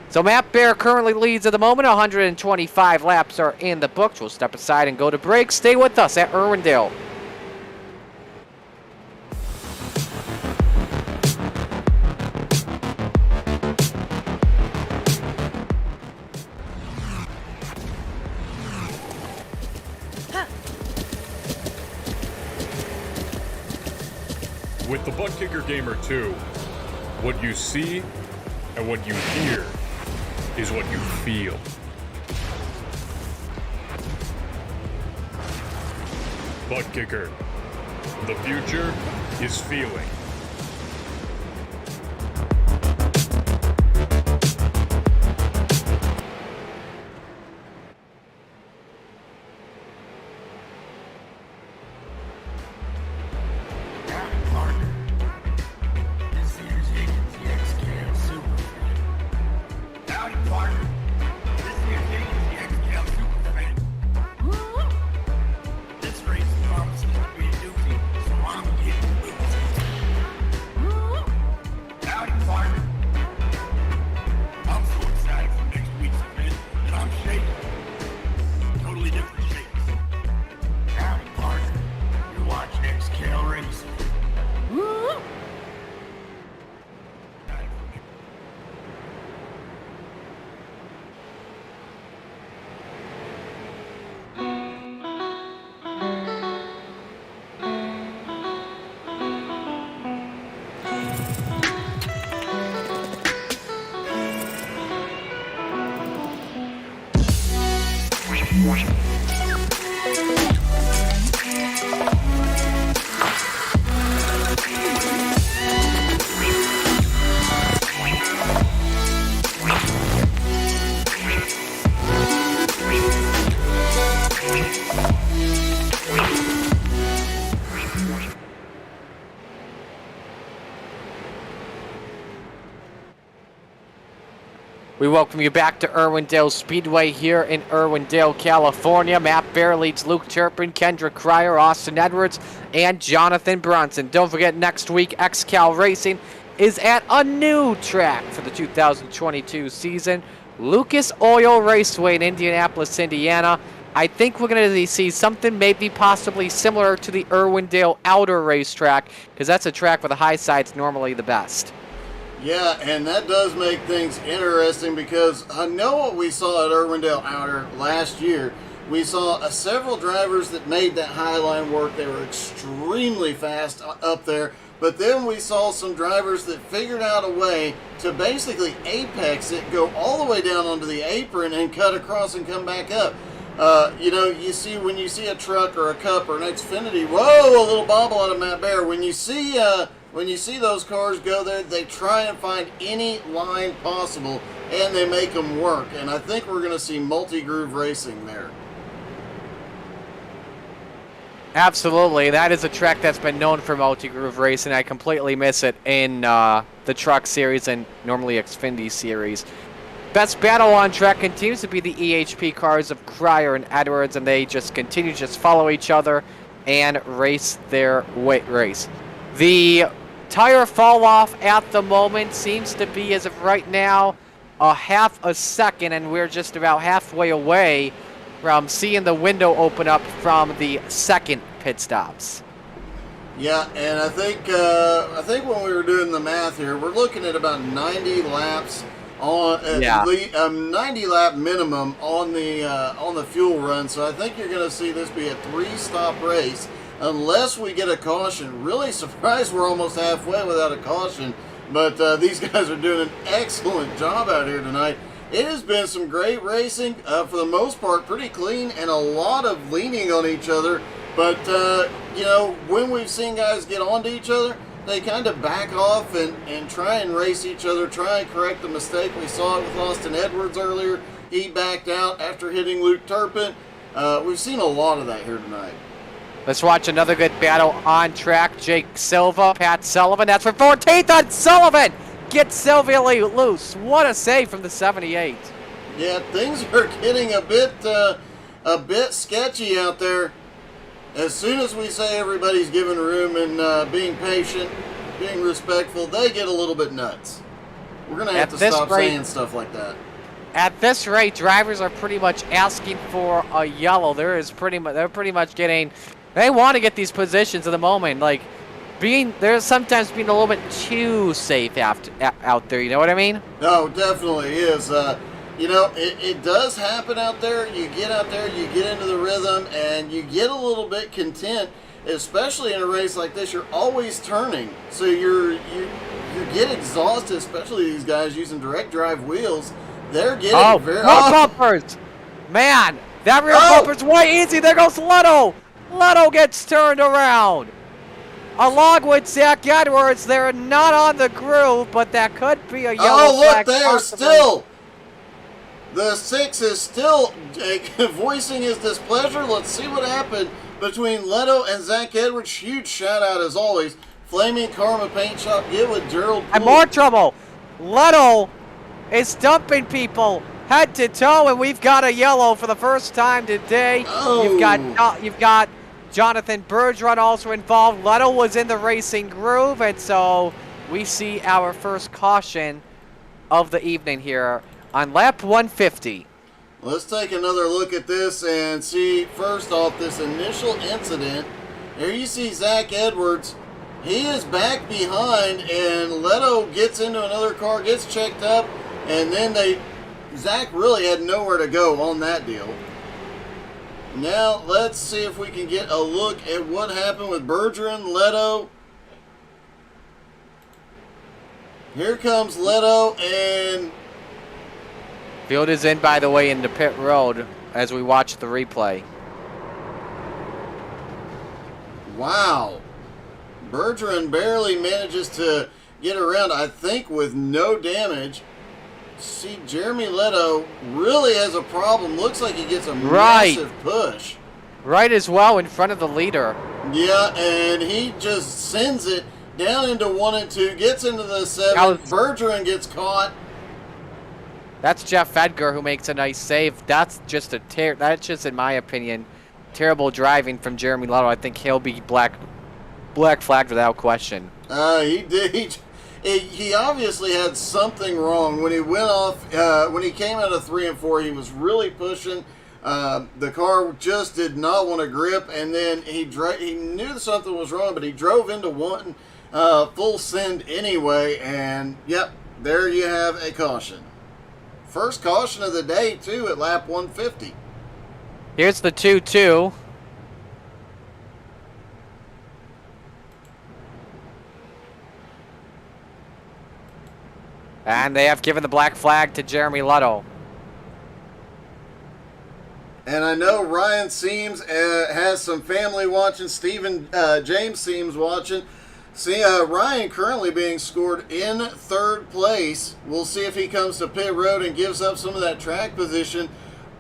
So Matt Bear currently leads at the moment. 125 laps are in the books. We'll step aside and go to break. Stay with us at Irwindale. With the Butt Kicker Gamer 2, what you see and what you hear is what you feel. Butt Kicker. The future is feeling. We welcome you back to Irwindale Speedway here in Irwindale, California. Matt Bear leads Luke Turpin, Kendrick Cryer, Austin Edwards, and Jonathan Brunson. Don't forget, next week, XCAL Racing is at a new track for the 2022 season, Lucas Oil Raceway in Indianapolis, Indiana. I think we're going to see something maybe possibly similar to the Irwindale Outer Racetrack, because that's a track where the high side's normally the best. Yeah, and that does make things interesting because I know what we saw at Irwindale Outer last year. We saw several drivers that made that high line work. They were extremely fast up there. But then we saw some drivers that figured out a way to basically apex it, go all the way down onto the apron and cut across and come back up. You see when you see a truck or a Cup or an Xfinity, whoa, a little bobble out of Matt Bear. When you see those cars go there, they try and find any line possible, and they make them work. And I think we're going to see multi-groove racing there. Absolutely. That is a track that's been known for multi-groove racing. I completely miss it in the Truck Series and normally Xfinity Series. Best battle on track continues to be the EHP cars of Cryer and Edwards, and they just continue to just follow each other and race their race. The tire fall off at the moment seems to be, as of right now, a half a second, and we're just about halfway away from seeing the window open up from the second pit stops. Yeah, and I think when we were doing the math here, we're looking at about 90 laps on 90 lap minimum on the fuel run. So I think you're going to see this be a 3-stop race unless we get a caution. Really surprised we're almost halfway without a caution, but these guys are doing an excellent job out here tonight. It has been some great racing, for the most part pretty clean, and a lot of leaning on each other. But, you know, when we've seen guys get onto each other, they kind of back off and try and race each other, try and correct the mistake. We saw it with Austin Edwards earlier. He backed out after hitting Luke Turpin. We've seen a lot of that here tonight. Let's watch another good battle on track. Jake Silva, Pat Sullivan. That's for 14th on Sullivan. Get Silva loose. What a save from the 78. Yeah, things are getting a bit sketchy out there. As soon as we say everybody's giving room and being patient, being respectful, they get a little bit nuts. We're going to have to stop saying stuff like that. At this rate, drivers are pretty much asking for a yellow. They're pretty much getting, they want to get these positions at the moment. Like, they're sometimes being a little bit too safe out there, you know what I mean? No, definitely is. You know, it does happen out there. You get out there, you get into the rhythm, and you get a little bit content, especially in a race like this. You're always turning, so you get exhausted, especially these guys using direct drive wheels. They're getting bumpers! Man, that rear bumper's way easy. There goes Leto. Leto gets turned around. Along with Zach Edwards, they're not on the groove, but that could be a yellow flag. Oh, look, they are still. The 6 is still voicing his displeasure. Let's see what happened between Leto and Zach Edwards. Huge shout out as always. Flaming Karma Paint Shop. Get with Gerald Poole. And more trouble. Leto is dumping people head to toe, and we've got a yellow for the first time today. Oh. You've got Jonathan Bergeron also involved. Leto was in the racing groove, and so we see our first caution of the evening here on lap 150. Let's take another look at this and see, first off, this initial incident. Here you see Zach Edwards. He is back behind, and Leto gets into another car, gets checked up, and then Zach really had nowhere to go on that deal. Now, let's see if we can get a look at what happened with Bergeron, Leto. Here comes Leto, and Field is in, by the way, into pit road as we watch the replay. Wow. Bergeron barely manages to get around, I think, with no damage. See, Jeremy Leto really has a problem. Looks like he gets a massive push. Right as well in front of the leader. Yeah, and he just sends it down into 1 and 2, gets into the 7. Bergeron gets caught. That's Jeff Edgar who makes a nice save. That's just that's just, in my opinion, terrible driving from Jeremy Leto. I think he'll be black flagged without question. He did. He obviously had something wrong when he went off. When he came out of 3 and 4, he was really pushing. The car just did not want to grip, and then he knew something was wrong, but he drove into 1 full send anyway. And yep, there you have a caution. First caution of the day, too, at lap 150. Here's the 2-2. And they have given the black flag to Jeremy Leto. And I know Ryan Seams has some family watching. James Seams watching. See, Ryan currently being scored in 3rd place. We'll see if he comes to pit road and gives up some of that track position.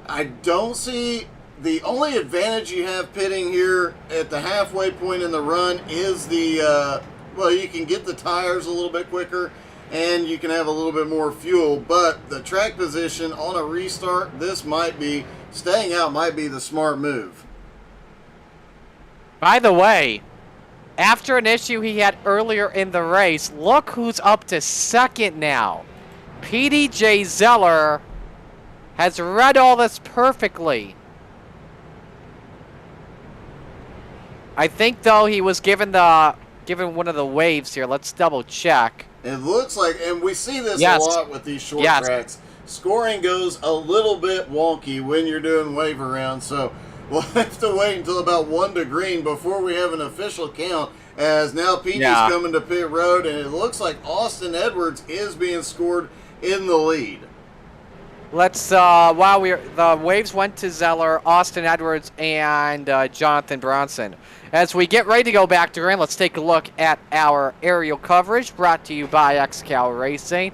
I don't see, the only advantage you have pitting here at the halfway point in the run is well, you can get the tires a little bit quicker and you can have a little bit more fuel. But the track position on a restart, staying out might be the smart move. By the way, After an issue he had earlier in the race, look who's up to second now. PDJ Zeller has read all this perfectly. I think, though, he was given one of the waves here. Let's double check. It looks like, and we see this Yes. a lot with these short Yes. tracks. Scoring goes a little bit wonky when you're doing wave around, so we'll have to wait until about 1 to green before we have an official count. As now Pete's Yeah. coming to pit road, and it looks like Austin Edwards is being scored in the lead. Let's the waves went to Zeller, Austin Edwards, and Jonathan Bronson. As we get ready to go back to green, let's take a look at our aerial coverage brought to you by XCAL Racing.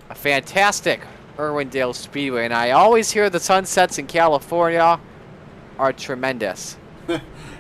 A fantastic Irwindale Speedway, and I always hear the sunsets in California are tremendous.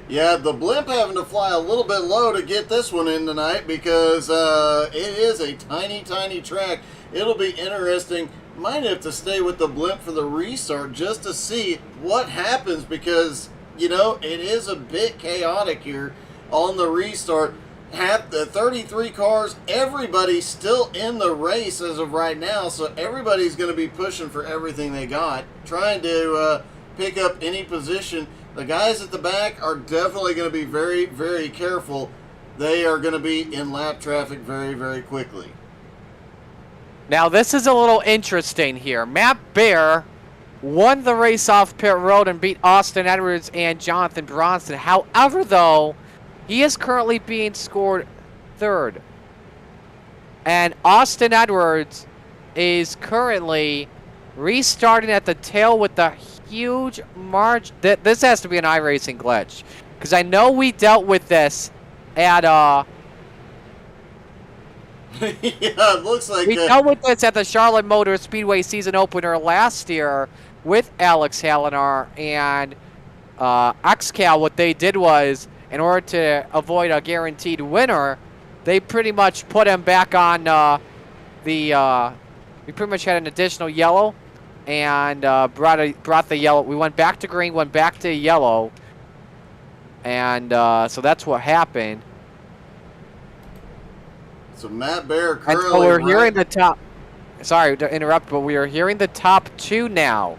Yeah, the blimp having to fly a little bit low to get this one in tonight because it is a tiny, tiny track. It'll be interesting. Might have to stay with the blimp for the restart just to see what happens because, you know, it is a bit chaotic here on the restart. Have the 33 cars, everybody's still in the race as of right now, so everybody's going to be pushing for everything they got, trying to pick up any position. The guys at the back are definitely going to be very, very careful. They are going to be in lap traffic very, very quickly. Now, this is a little interesting here. Matt Bear won the race off pit road and beat Austin Edwards and Jonathan Bronson. However, though, he is currently being scored third. And Austin Edwards is currently restarting at the tail with the huge margin. This has to be an iRacing glitch. Because I know we dealt with this at Yeah, it looks like we dealt with this at the Charlotte Motor Speedway season opener last year with Alex Hallinar and XCAL. What they did was, in order to avoid a guaranteed winner, they pretty much put him back on we pretty much had an additional yellow and brought the yellow. We went back to green, went back to yellow, and so that's what happened. So Matt Bear And currently. so we're hearing the top. Sorry to interrupt, but we are hearing the top two now.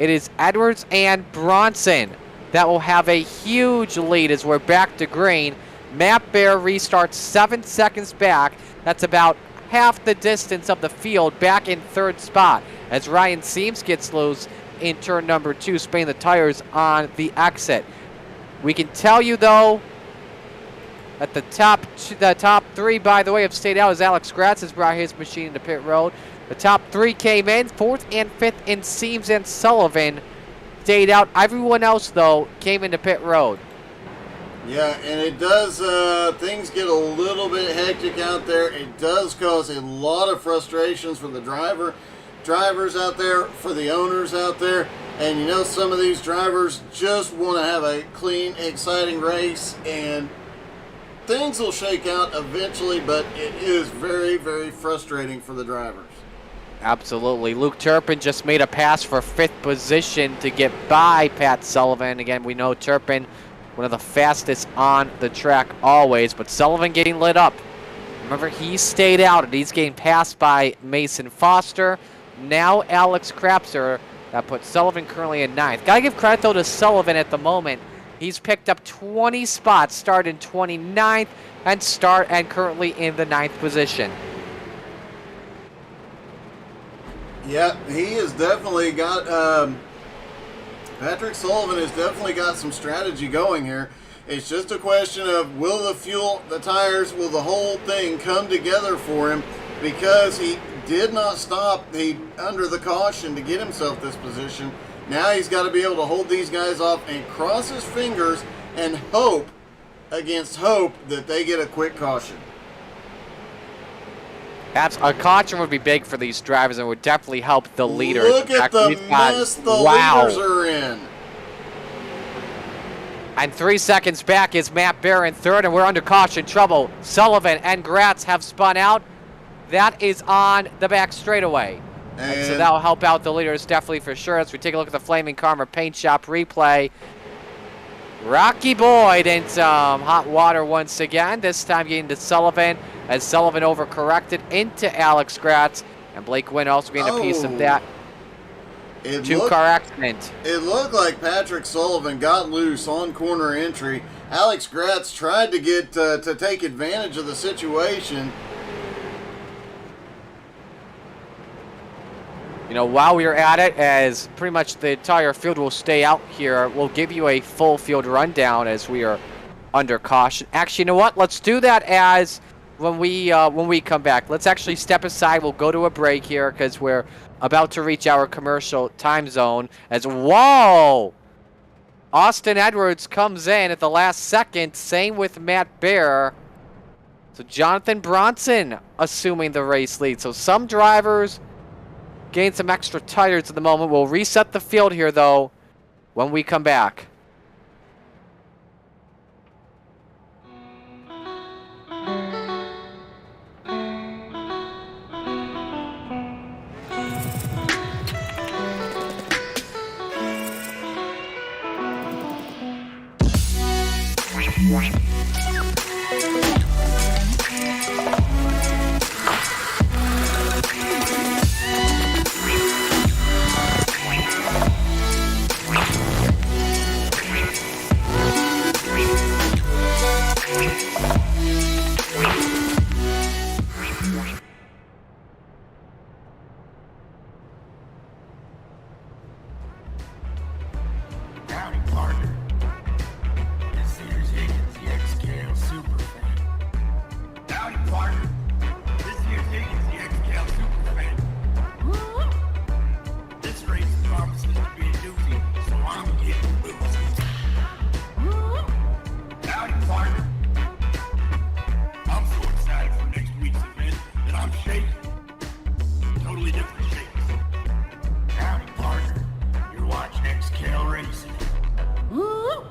It is Edwards and Bronson that will have a huge lead as we're back to green. Matt Bear restarts 7 seconds back. That's about half the distance of the field, back in third spot as Ryan Seams gets loose in turn number 2, spinning the tires on the exit. We can tell you, though, at the top 3, by the way, have stayed out as Alex Gratz has brought his machine into pit road. The top 3 came in. 4th and 5th in Seams and Sullivan stayed out. Everyone else, though, came into pit road. Yeah, and it does, things get a little bit hectic out there. It does cause a lot of frustrations for the drivers out there, for the owners out there. And you know, some of these drivers just want to have a clean, exciting race, and things will shake out eventually, but it is very, very frustrating for the drivers. Absolutely. Luke Turpin just made a pass for 5th position to get by Pat Sullivan. Again, we know Turpin, one of the fastest on the track always, but Sullivan getting lit up. Remember, he stayed out, and he's getting passed by Mason Foster. Now Alex Krapser. That puts Sullivan currently in 9th. Gotta give credit, though, to Sullivan at the moment. He's picked up 20 spots, start in 29th, and currently in the 9th position. Yeah, he has definitely got, Patrick Sullivan has definitely got some strategy going here. It's just a question of will the fuel, the tires, will the whole thing come together for him, because he did not stop under the caution to get himself this position. Now he's got to be able to hold these guys off and cross his fingers and hope against hope that they get a quick caution. A caution would be big for these drivers and would definitely help the leaders. Look at the mess the leaders are in. And 3 seconds back is Matt Bear in 3rd, and we're under caution trouble. Sullivan and Gratz have spun out. That is on the back straightaway. And so that will help out the leaders definitely for sure. As we take a look at the Flaming Karma Paint Shop replay, Rocky Boyd in some hot water once again, this time getting to Sullivan, as Sullivan overcorrected into Alex Gratz, and Blake Wynn also getting a piece of that. Two-car accident. It looked like Patrick Sullivan got loose on corner entry. Alex Gratz tried to get to take advantage of the situation. You know, while we're at it, as pretty much the entire field will stay out here, we'll give you a full field rundown as we are under caution. Actually, you know what? Let's do that as when we come back. Let's actually step aside. We'll go to a break here because we're about to reach our commercial time zone. As whoa, Austin Edwards comes in at the last second. Same with Matt Bear. So Jonathan Bronson assuming the race lead. So some drivers gain some extra tires at the moment. We'll reset the field here, though, when we come back. Howdy, partner. This here's Higgins, the XCAL super fan. Howdy, partner. This here's Higgins, the XCAL super fan. Woo! This race promises to be a doozy, so I'm getting loose. Woo! Howdy, partner. I'm so excited for next week's event that I'm shaking. Totally different shakes. Howdy, partner. You're watching XCAL Racing. Woo!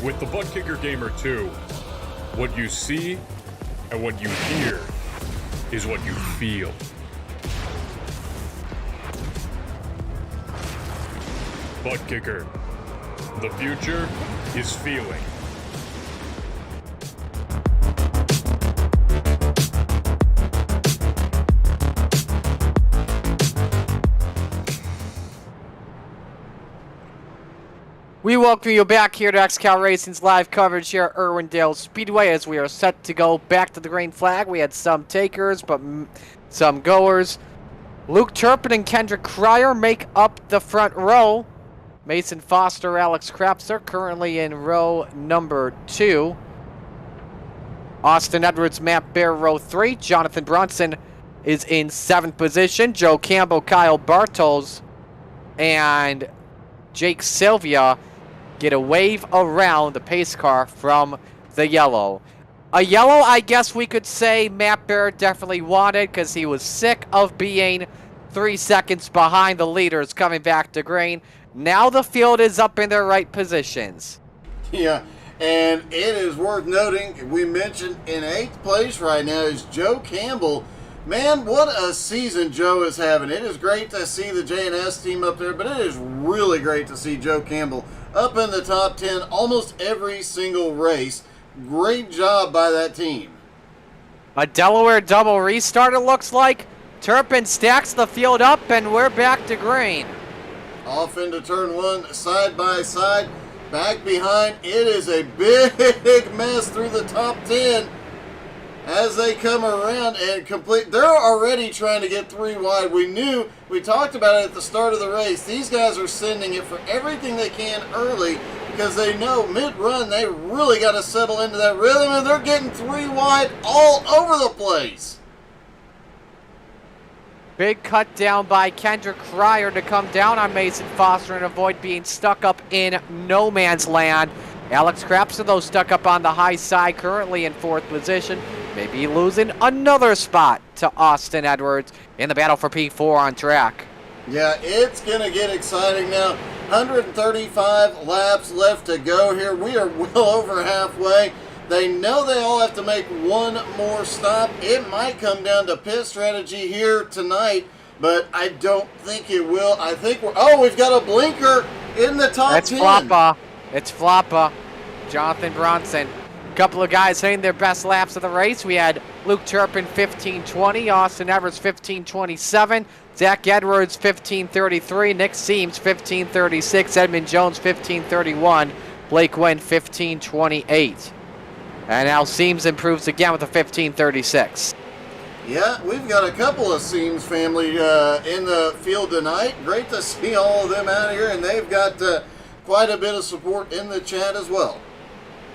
With the Butt Kicker Gamer 2, what you see and what you hear is what you feel. Butt Kicker. The future is feeling. We welcome you back here to XCAL Racing's live coverage here at Irwindale Speedway as we are set to go back to the green flag. We had some takers, but some goers. Luke Turpin and Kendrick Cryer make up the front row. Mason Foster, Alex Krebs are currently in row number 2. Austin Edwards, Matt Bear, row 3. Jonathan Bronson is in 7th position. Joe Campbell, Kyle Bartels, and Jake Sylvia get a wave around the pace car from the yellow. A yellow, I guess we could say Matt Bear definitely wanted because he was sick of being 3 seconds behind the leaders coming back to green. Now the field is up in their right positions. Yeah, and it is worth noting, we mentioned in 8th place right now is Joe Campbell. Man, what a season Joe is having. It is great to see the J&S team up there, but it is really great to see Joe Campbell up in the top 10 almost every single race. Great job by that team. A Delaware double restart, it looks like. Turpin stacks the field up, and we're back to green. Off into turn 1, side by side, back behind. It is a big mess through the top 10 as they come around and complete. They're already trying to get 3 wide. We talked about it at the start of the race. These guys are sending it for everything they can early because they know mid-run they really got to settle into that rhythm, and they're getting 3 wide all over the place. Big cut down by Kendrick Cryer to come down on Mason Foster and avoid being stuck up in no man's land. Alex Krapson, though, stuck up on the high side, currently in 4th position. Maybe losing another spot to Austin Edwards in the battle for P4 on track. Yeah, it's going to get exciting now. 135 laps left to go here. We are well over halfway. They know they all have to make one more stop. It might come down to pit strategy here tonight, but I don't think it will. I think we've got a blinker in the top 10. It's Floppa. Jonathan Bronson. A couple of guys hitting their best laps of the race. We had Luke Turpin 15:20, Austin Edwards 15:27, Zach Edwards 15:33, Nick Seams 15:36, Edmund Jones 15:31, Blake Wynn 15:28. And now Seams improves again with a 15:36. Yeah, we've got a couple of Seams family in the field tonight. Great to see all of them out here, and they've got quite a bit of support in the chat as well.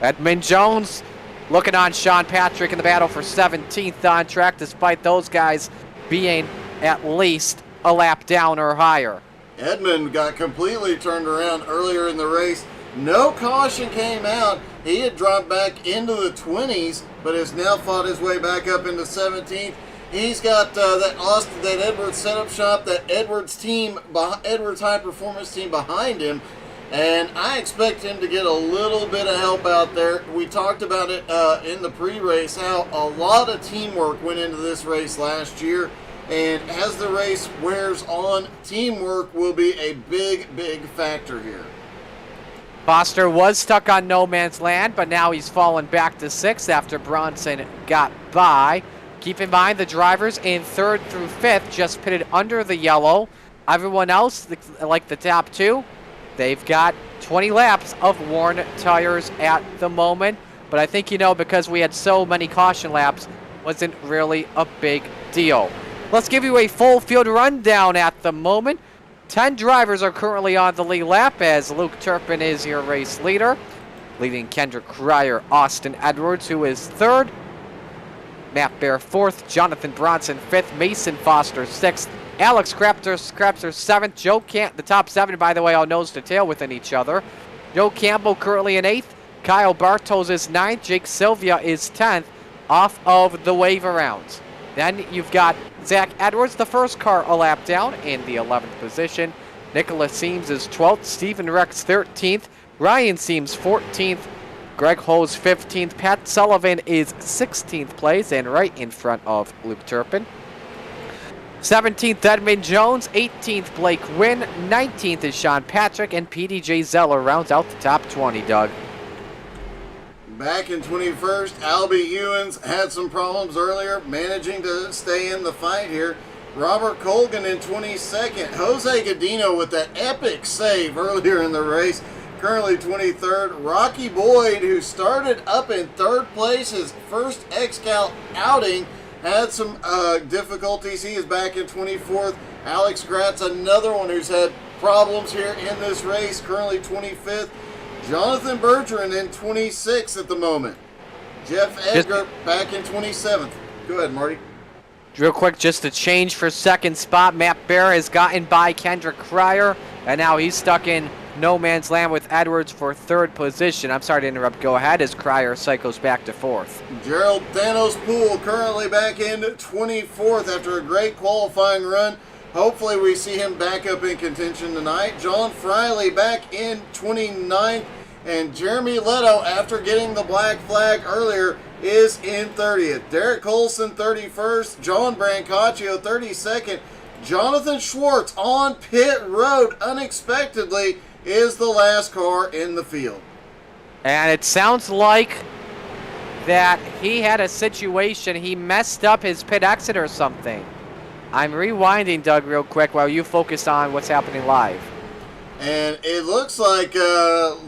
Edmund Jones looking on Sean Patrick in the battle for 17th on track, despite those guys being at least a lap down or higher. Edmund got completely turned around earlier in the race. No caution came out. He had dropped back into the 20s, but has now fought his way back up into 17th. He's got that Edwards setup shop, that Edwards team, Edwards High Performance team behind him. And I expect him to get a little bit of help out there. We talked about it in the pre-race, how a lot of teamwork went into this race last year. And as the race wears on, teamwork will be a big, big factor here. Foster was stuck on no man's land, but now he's fallen back to 6th after Bronson got by. Keep in mind the drivers in 3rd through 5th just pitted under the yellow. Everyone else, like the top 2, they've got 20 laps of worn tires at the moment. But I think, because we had so many caution laps, wasn't really a big deal. Let's give you a full field rundown at the moment. 10 drivers are currently on the lead lap as Luke Turpin is your race leader, leading Kendrick Cryer, Austin Edwards, who is 3rd, Matt Bear 4th, Jonathan Bronson 5th, Mason Foster 6th, Alex Krapter 7th, the top 7, by the way, all nose to tail within each other. Joe Campbell currently in 8th, Kyle Bartos is 9th, Jake Sylvia is 10th off of the wave arounds. Then you've got Zach Edwards, the first car a lap down, in the 11th position. Nicholas Seams is 12th, Stephen Rex 13th, Ryan Seams 14th, Greg Hose 15th, Pat Sullivan is 16th place and right in front of Luke Turpin. 17th, Edmund Jones, 18th, Blake Wynn, 19th is Sean Patrick, and PDJ Zeller rounds out the top 20, Doug. Back in 21st, Albie Hewins had some problems earlier, managing to stay in the fight here. Robert Colgan in 22nd. Jose Godino with that epic save earlier in the race, currently 23rd. Rocky Boyd, who started up in 3rd place, his first XCAL outing, had some difficulties. He is back in 24th. Alex Gratz, another one who's had problems here in this race, currently 25th. Jonathan Bergeron in 26th at the moment. Jeff Edgar back in 27th. Go ahead, Marty. Real quick, just a change for 2nd spot. Matt Bear has gotten by Kendrick Cryer, and now he's stuck in no man's land with Edwards for 3rd position. I'm sorry to interrupt. Go ahead as Cryer cycles back to 4th. Gerald Thanos Poole currently back in 24th after a great qualifying run. Hopefully we see him back up in contention tonight. John Friley back in 29th. And Jeremy Leto, after getting the black flag earlier, is in 30th. Derek Colson 31st. John Brancaccio 32nd. Jonathan Schwartz on pit road unexpectedly is the last car in the field. And it sounds like that he had a situation. He messed up his pit exit or something. I'm rewinding, Doug, real quick while you focus on what's happening live. And it looks like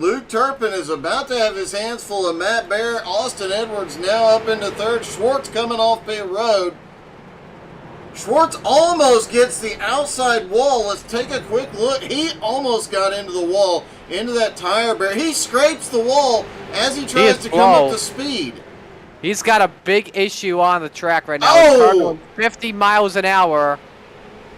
Luke Turpin is about to have his hands full of Matt Bear. Austin Edwards now up into 3rd. Schwartz coming off pit road. Schwartz almost gets the outside wall. Let's take a quick look. He almost got into the wall, into that tire barrier. He scrapes the wall as he tries to come up to speed. He's got a big issue on the track right now. Oh! 50 miles an hour.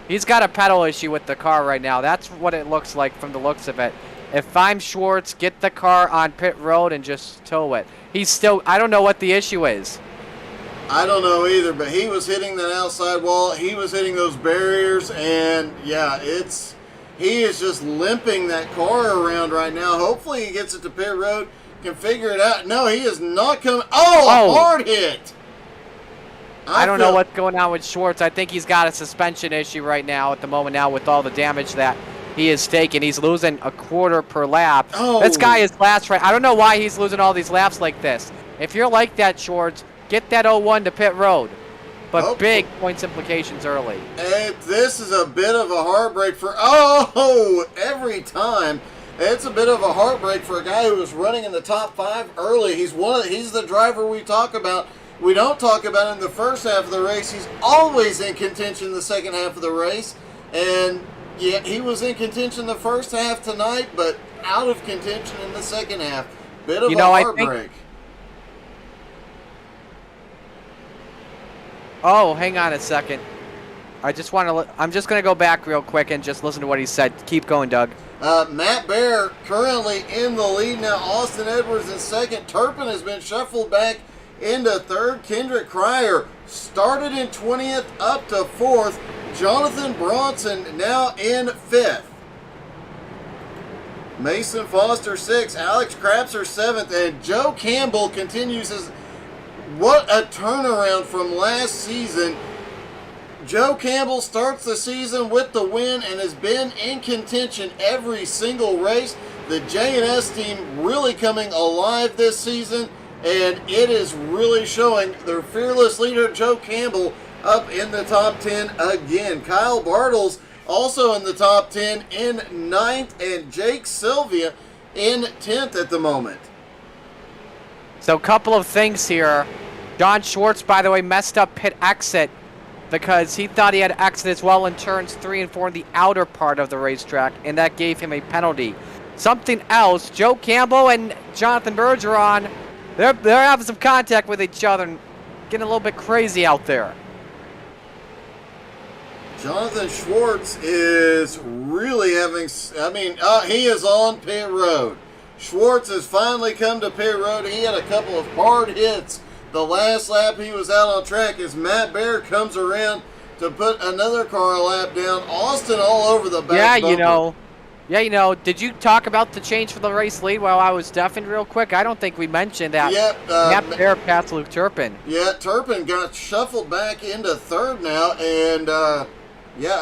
He's got a pedal issue with the car right now. That's what it looks like from the looks of it. If I'm Schwartz, get the car on pit road and just tow it. He's still, I don't know what the issue is. I don't know either, but he was hitting that outside wall. He was hitting those barriers, and yeah, he is just limping that car around right now. Hopefully he gets it to pit road, can figure it out. No, he is not coming. Oh, a hard hit. I don't know what's going on with Schwartz. I think he's got a suspension issue right now at the moment now with all the damage that he is taking. He's losing a quarter per lap. Oh. This guy is last right. I don't know why he's losing all these laps like this. If you're like that, Schwartz, get that 01 to pit road. But big points implications early. And this is a bit of a heartbreak for every time. It's a bit of a heartbreak for a guy who was running in the top 5 early. He's the driver we talk about. We don't talk about him in the first half of the race. He's always in contention the second half of the race. And yeah, he was in contention the first half tonight, but out of contention in the second half. Bit of a heartbreak. Oh, hang on a second. I'm just going to go back real quick and just listen to what he said. Keep going, Doug. Matt Bear currently in the lead now. Austin Edwards in second. Turpin has been shuffled back into third. Kendrick Cryer started in 20th up to 4th. Jonathan Bronson now in 5th. Mason Foster 6th. Alex Crapser 7th. And Joe Campbell continues his... What a turnaround from last season. Joe Campbell starts the season with the win and has been in contention every single race. The J&S team really coming alive this season, and it is really showing. Their fearless leader, Joe Campbell, up in the top 10 again. Kyle Bartles also in the top 10 in 9th, and Jake Sylvia in 10th at the moment. So a couple of things here. John Schwartz, by the way, messed up pit exit because he thought he had exit as well in turns 3 and 4 in the outer part of the racetrack, and that gave him a penalty. Something else, Joe Campbell and Jonathan Bergeron, they're having some contact with each other and getting a little bit crazy out there. Jonathan Schwartz is really having, he is on pit road. Schwartz has finally come to pit road. He had a couple of hard hits the last lap he was out on track as Matt Bear comes around to put another car a lap down. Austin all over the back bumper. Did you talk about the change for the race lead while I was deafened real quick? I don't think we mentioned that. Matt Bear passed Luke Turpin. Yeah, Turpin got shuffled back into third now, and a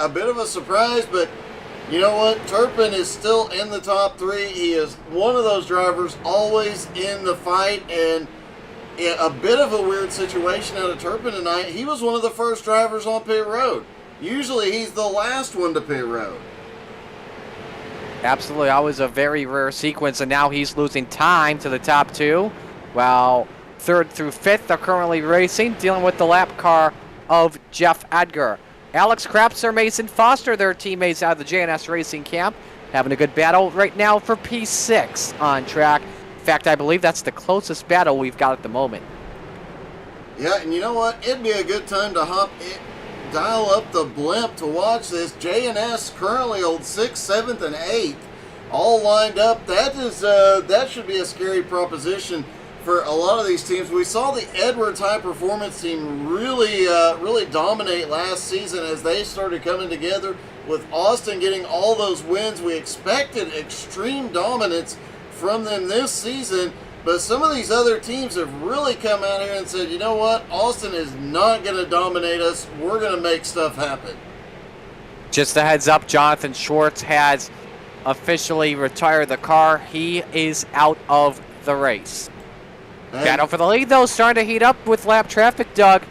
bit of a surprise, but you know what? Turpin is still in the top 3. He is one of those drivers always in the fight, and a bit of a weird situation out of Turpin tonight. He was one of the first drivers on pit road. Usually he's the last one to pit road. Absolutely. Always a very rare sequence, and now he's losing time to the top 2, while 3rd through 5th are currently racing, dealing with the lap car of Jeff Edgar. Alex Crapser, Mason Foster, their teammates out of the J&S Racing camp, having a good battle right now for P6 on track. In fact, I believe that's the closest battle we've got at the moment. Yeah, and you know what? It'd be a good time to dial up the blimp to watch this. J&S currently holds 6th, 7th, and 8th, all lined up. That should be a scary proposition for a lot of these teams. We saw the Edwards High Performance team really dominate last season as they started coming together. With Austin getting all those wins, we expected extreme dominance from them this season, but some of these other teams have really come out here and said, you know what, Austin is not going to dominate us. We're going to make stuff happen. Just a heads up, Jonathan Schwartz has officially retired the car. He is out of the race. Battle for the lead, though, starting to heat up with lap traffic, Doug.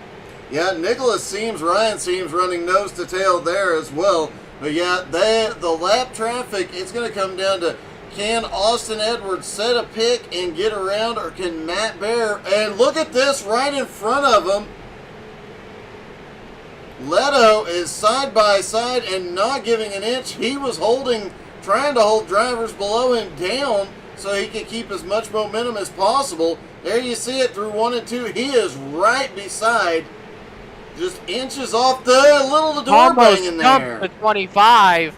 Yeah, Ryan Seams running nose to tail there as well. But yeah, the lap traffic, it's going to come down to, can Austin Edwards set a pick and get around, or can Matt Bear? And look at this right in front of him. Leto is side by side and not giving an inch. He was trying to hold drivers below him down so he could keep as much momentum as possible. There you see it through 1 and 2. He is right beside, just inches off the door bang in there. The 25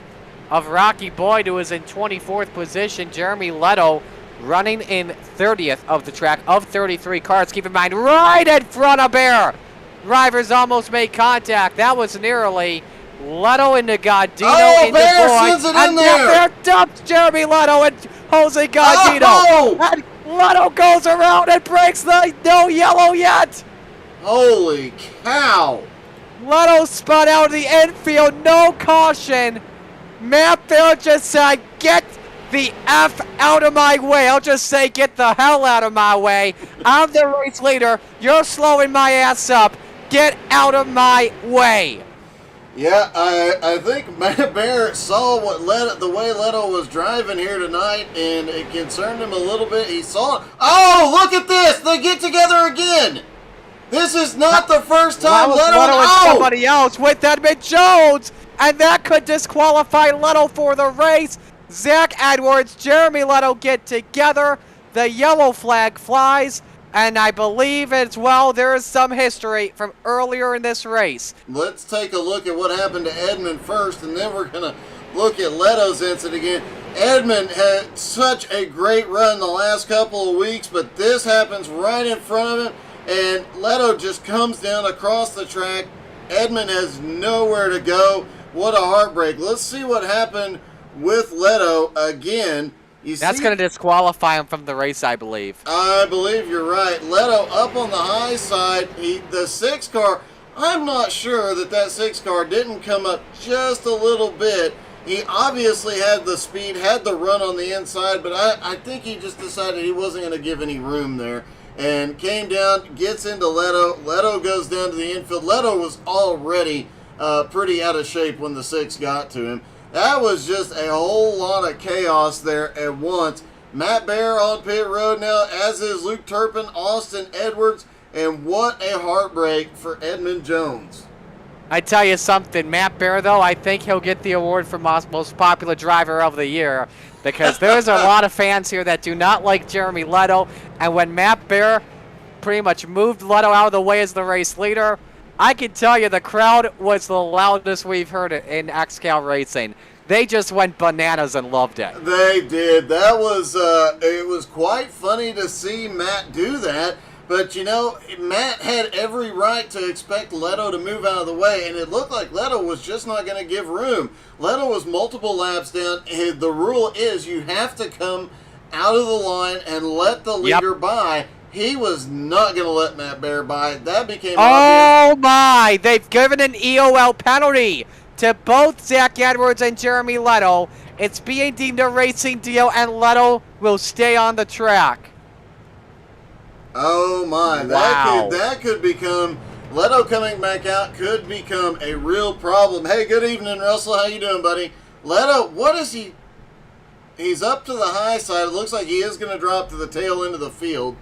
of Rocky Boyd, who is in 24th position. Jeremy Leto running in 30th of the track of 33 cars. Keep in mind, right in front of Bear. drivers almost made contact. That was nearly Leto into Godino Oh, into Bear Boyd. sends it in And there. Bear dumps Jeremy Leto and Jose Godino. Oh! And Leto goes around and breaks the no yellow yet. Holy cow! Leto spun out of the infield, no caution. Matt Bear just said, get the F out of my way. I'll just say, get the hell out of my way. I'm the race leader. You're slowing my ass up. Get out of my way. Yeah, I think Matt Bear saw the way Leto was driving here tonight, and it concerned him a little bit. He saw it. Oh, look at this! They get together again! This is not the first time Leto Leto... and Oh! somebody else with Edmund Jones, and that could disqualify Leto for the race. Zach Edwards, Jeremy Leto get together. The yellow flag flies. And I believe as well there is some history from earlier in this race. Let's take a look at what happened to Edmund first, and then we're going to look at Leto's incident again. Edmund had such a great run the last couple of weeks, but this happens right in front of him, and Leto just comes down across the track. Edmund has nowhere to go. What a heartbreak. Let's see what happened with Leto again. That's going to disqualify him from the race, I believe. I believe you're right. Leto up on the high side. The 6 car, I'm not sure that 6 car didn't come up just a little bit. He obviously had the speed, had the run on the inside, but I think he just decided he wasn't going to give any room there. And came down, gets into Leto. Leto goes down to the infield. Leto was already pretty out of shape when the 6 got to him. That was just a whole lot of chaos there at once. Matt Bear on pit road now, as is Luke Turpin, Austin Edwards, and what a heartbreak for Edmund Jones. I tell you something, Matt Bear, though, I think he'll get the award for most popular driver of the year, because there's a lot of fans here that do not like Jeremy Leto, and when Matt Bear pretty much moved Leto out of the way as the race leader, I can tell you the crowd was the loudest we've heard it in XCAL racing. They just went bananas and loved it. They did. That was, it was quite funny to see Matt do that. But, you know, Matt had every right to expect Leto to move out of the way, and it looked like Leto was just not going to give room. Leto was multiple laps down. The rule is you have to come out of the line and let the leader by. He was not going to let Matt Bear by. That became obvious. Oh, my. They've given an EOL penalty to both Zach Edwards and Jeremy Leto. It's being deemed a racing deal, and Leto will stay on the track. Oh, my. Wow. That could become... Leto coming back out could become a real problem. Hey, good evening, Russell. How you doing, buddy? Leto, what is he... He's up to the high side. It looks like he is going to drop to the tail end of the field.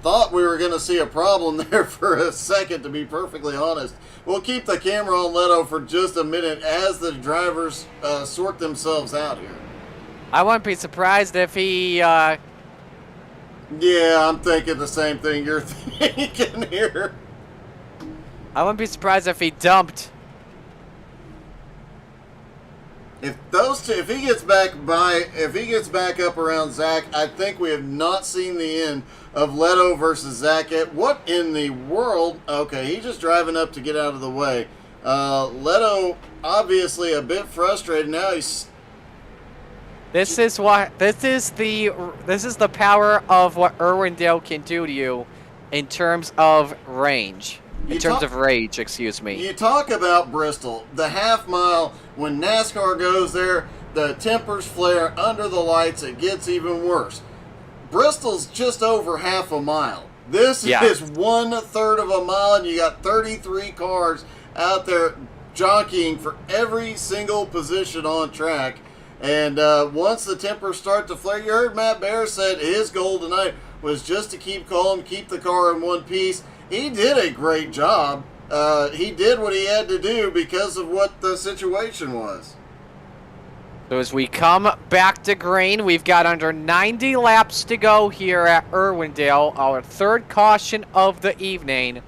Thought we were going to see a problem there for a second, to be perfectly honest. We'll keep the camera on Leto for just a minute as the drivers sort themselves out here. I wouldn't be surprised if he... Yeah, I'm thinking the same thing you're thinking here. I wouldn't be surprised if he dumped. If he gets back up around Zach, I think we have not seen the end of Leto versus Zach. What in the world? Okay, he's just driving up to get out of the way. Leto obviously a bit frustrated now. This is the power of what Irwindale can do to you in terms of range. In terms of rage, excuse me. You talk about Bristol, the half mile, when NASCAR goes there, the tempers flare under the lights, it gets even worse. Bristol's just over half a mile. This is 1/3 of a mile, and you got 33 cars out there jockeying for every single position on track. And once the tempers start to flare, you heard Matt Bear said his goal tonight was just to keep calm, keep the car in one piece. He did a great job. He did what he had to do because of what the situation was. So as we come back to green, we've got under 90 laps to go here at Irwindale, our third caution of the evening.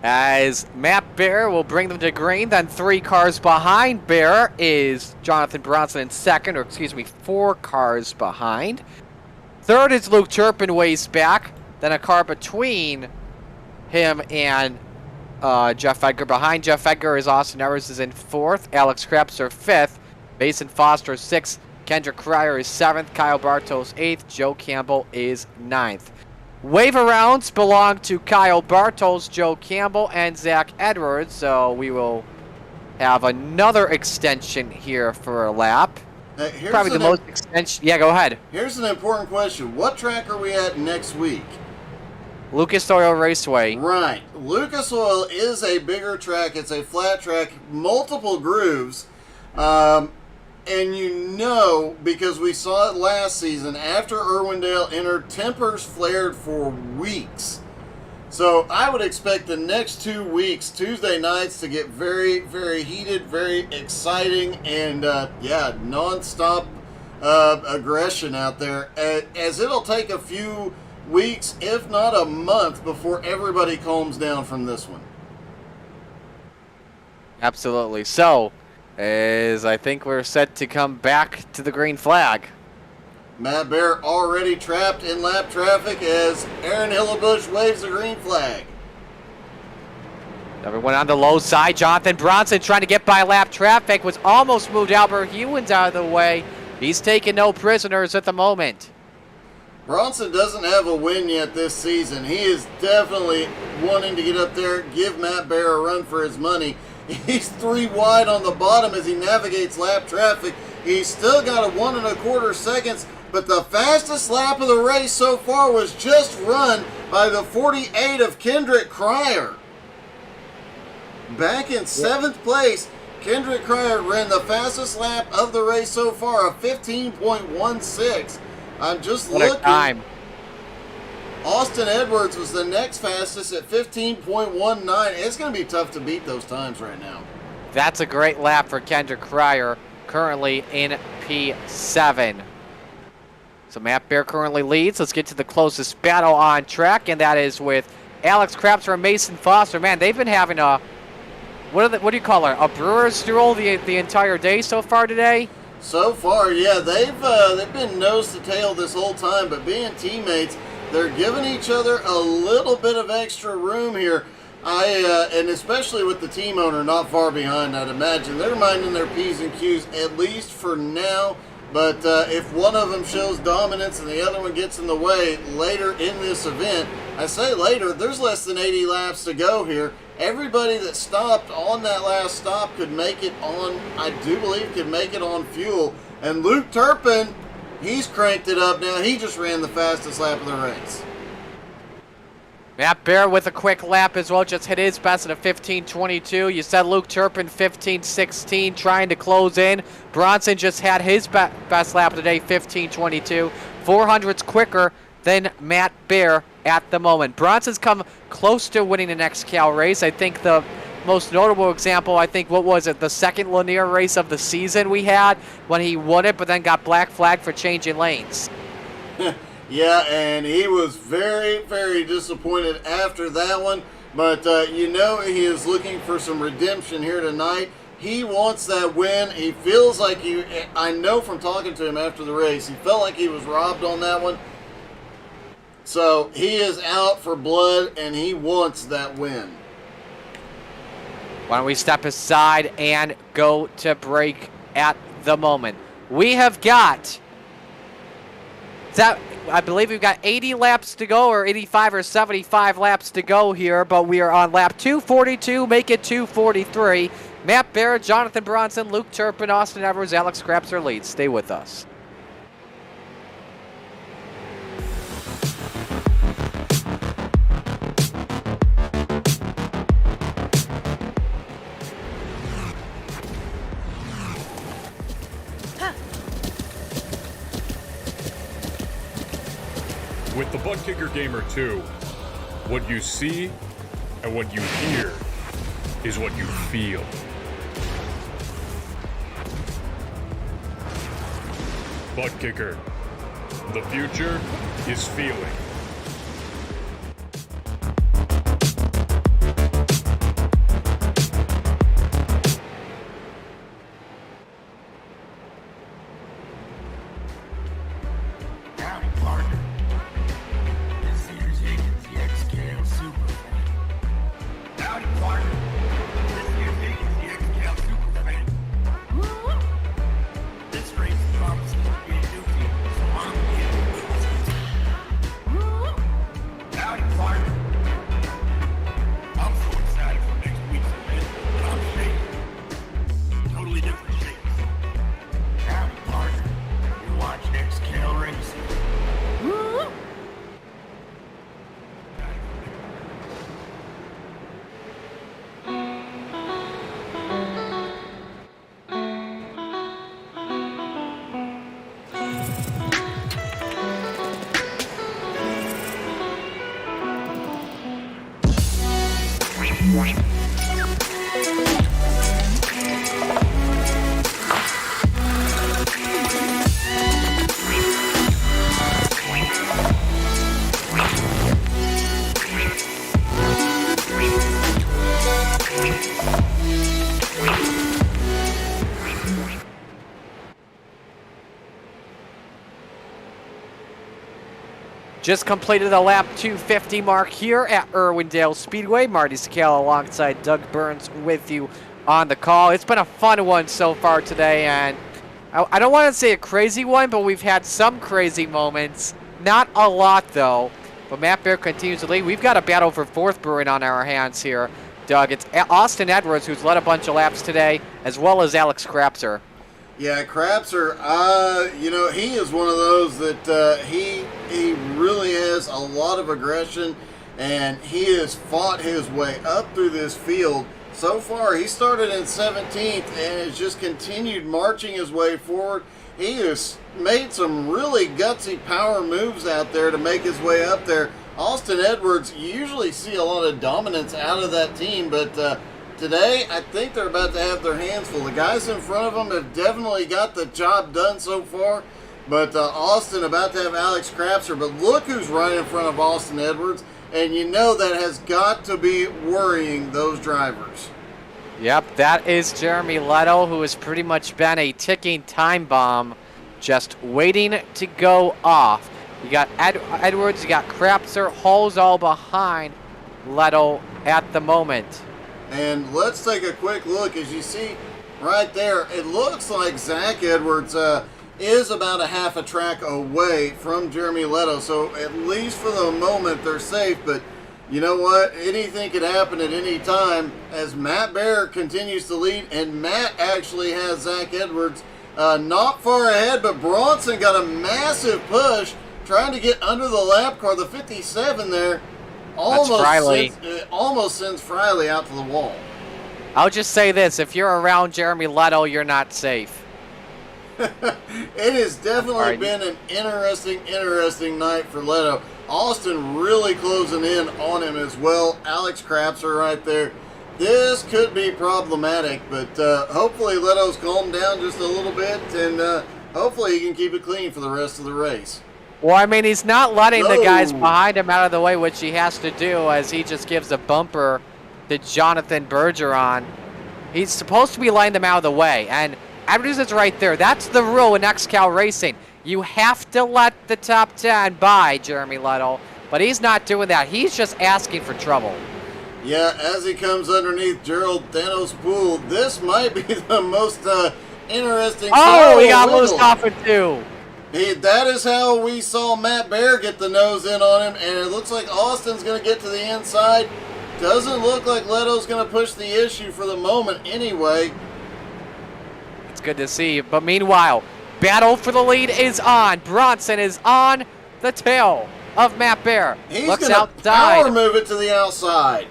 As Matt Bear will bring them to green, then 3 cars behind Bear is Jonathan Bronson in second, or excuse me, 4 cars behind. Third is Luke Turpin ways back. Then a car between him and Jeff Edgar. Behind Jeff Edgar is Austin Evers is in 4th. Alex Krebser 5th. Mason Foster 6th. Kendrick Cryer is 7th. Kyle Bartos 8th. Joe Campbell is 9th. Waiver rounds belong to Kyle Bartos, Joe Campbell, and Zach Edwards. So we will have another extension here for a lap. Probably the most extension. Yeah, go ahead. Here's an important question. What track are we at next week? Lucas Oil Raceway. Right. Lucas Oil is a bigger track. It's a flat track, multiple grooves. And you know, because we saw it last season, after Irwindale INNER, tempers flared for weeks. So I would expect the next 2 weeks, Tuesday nights, to get very, very heated, very exciting, and non-stop aggression out there. As it'll take a few weeks, if not a month, before everybody calms down from this one. Absolutely. So, as I think we're set to come back to the green flag. Matt Bear already trapped in lap traffic as Aaron Hillebush waves the green flag. Everyone on the low side. Jonathan Bronson trying to get by lap traffic. Was almost moved. Albert Hewins out of the way. He's taking no prisoners at the moment. Bronson doesn't have a win yet this season. He is definitely wanting to get up there, give Matt Bear a run for his money. He's 3 wide on the bottom as he navigates lap traffic. He's still got a 1 1/4 seconds, but the fastest lap of the race so far was just run by the 48 of Kendrick Cryer. Back in 7th place, Kendrick Cryer ran the fastest lap of the race so far, a 15.16. I'm just What looking. a time. Austin Edwards was the next fastest at 15.19. It's going to be tough to beat those times right now. That's a great lap for Kendrick Cryer, currently in P7. So Matt Bear currently leads. Let's get to the closest battle on track, and that is with Alex Krebser and Mason Foster. Man, they've been having a, what do you call it, a brewer's stroll the entire day so far today? So far, yeah, they've been nose to tail this whole time, but being teammates, they're giving each other a little bit of extra room here. And especially with the team owner not far behind, I'd imagine they're minding their P's and Q's, at least for now. But if one of them shows dominance and the other one gets in the way later in this event, I say later, there's less than 80 laps to go here. Everybody that stopped on that last stop could make it on, I do believe, could make it on fuel. And Luke Turpin, he's cranked it up now. He just ran the fastest lap of the race. Matt Bear with a quick lap as well, just hit his best at a 15.22. You said Luke Turpin 15.16, trying to close in. Bronson just had his best lap of the day, 15.22. 400s quicker than Matt Bear at the moment. Bronson's come close to winning an XCAL race. I think the most notable example, what was it, the second Lanier race of the season we had when he won it, but then got black flagged for changing lanes. Yeah, and he was very, very disappointed after that one. But, he is looking for some redemption here tonight. He wants that win. He feels like I know from talking to him after the race, he felt like he was robbed on that one. So he is out for blood, and he wants that win. Why don't we step aside and go to break at the moment. We have got that. I believe we've got 80 laps to go, or 85 or 75 laps to go here, but we are on lap 242, make it 243. Matt Barrett, Jonathan Bronson, Luke Turpin, Austin Evers, Alex Krebser leads. Stay with us. With the Butt Kicker Gamer 2, what you see and what you hear is what you feel. Butt Kicker. The future is feeling. Howdy, partner. This here's Higgins, the XCAL Super Fan. Just completed the lap 250 mark here at Irwindale Speedway. Marty XCAL alongside Doug Burns with you on the call. It's been a fun one so far today, and I don't want to say a crazy one, but we've had some crazy moments. Not a lot, though. But Matt Bear continues to lead. We've got a battle for fourth brewing on our hands here, Doug. It's Austin Edwards who's led a bunch of laps today, as well as Alex Krapser. Yeah, Krapser, he is one of those that he really has a lot of aggression, and he has fought his way up through this field. So far, he started in 17th and has just continued marching his way forward. He has made some really gutsy power moves out there to make his way up there. Austin Edwards, you usually see a lot of dominance out of that team, but today, I think they're about to have their hands full. The guys in front of them have definitely got the job done so far, but Austin about to have Alex Krapser. But look who's right in front of Austin Edwards, and you know that has got to be worrying those drivers. Yep, that is Jeremy Leto, who has pretty much been a ticking time bomb, just waiting to go off. You got Edwards, you got Krapser, Hall's all behind Leto at the moment. And let's take a quick look. As you see right there, it looks like Zach Edwards is about a half a track away from Jeremy Leto. So at least for the moment, they're safe. But you know what? Anything could happen at any time as Matt Bear continues to lead. And Matt actually has Zach Edwards not far ahead, but Bronson got a massive push trying to get under the lap car, the 57 there. Almost sends Friley out to the wall. I'll just say this, if you're around Jeremy Leto, you're not safe. It has definitely been an interesting night for Leto. Austin really closing in on him as well. Alex Krapser right there. This could be problematic, but hopefully Leto's calmed down just a little bit, and hopefully he can keep it clean for the rest of the race. Well, I mean, he's not letting the guys behind him out of the way, which he has to do, as he just gives a bumper to Jonathan Bergeron. He's supposed to be letting them out of the way, and Edwards is right there. That's the rule in XCAL Racing. You have to let the top 10 by Jeremy Leto, but he's not doing that. He's just asking for trouble. Yeah, as he comes underneath Gerald Thanos Pool, this might be the most interesting. Oh, he got loose off it too. That is how we saw Matt Bear get the nose in on him, and it looks like Austin's going to get to the inside. Doesn't look like Leto's going to push the issue for the moment anyway. It's good to see, but meanwhile, battle for the lead is on. Bronson is on the tail of Matt Bear. He's going to power move it to the outside.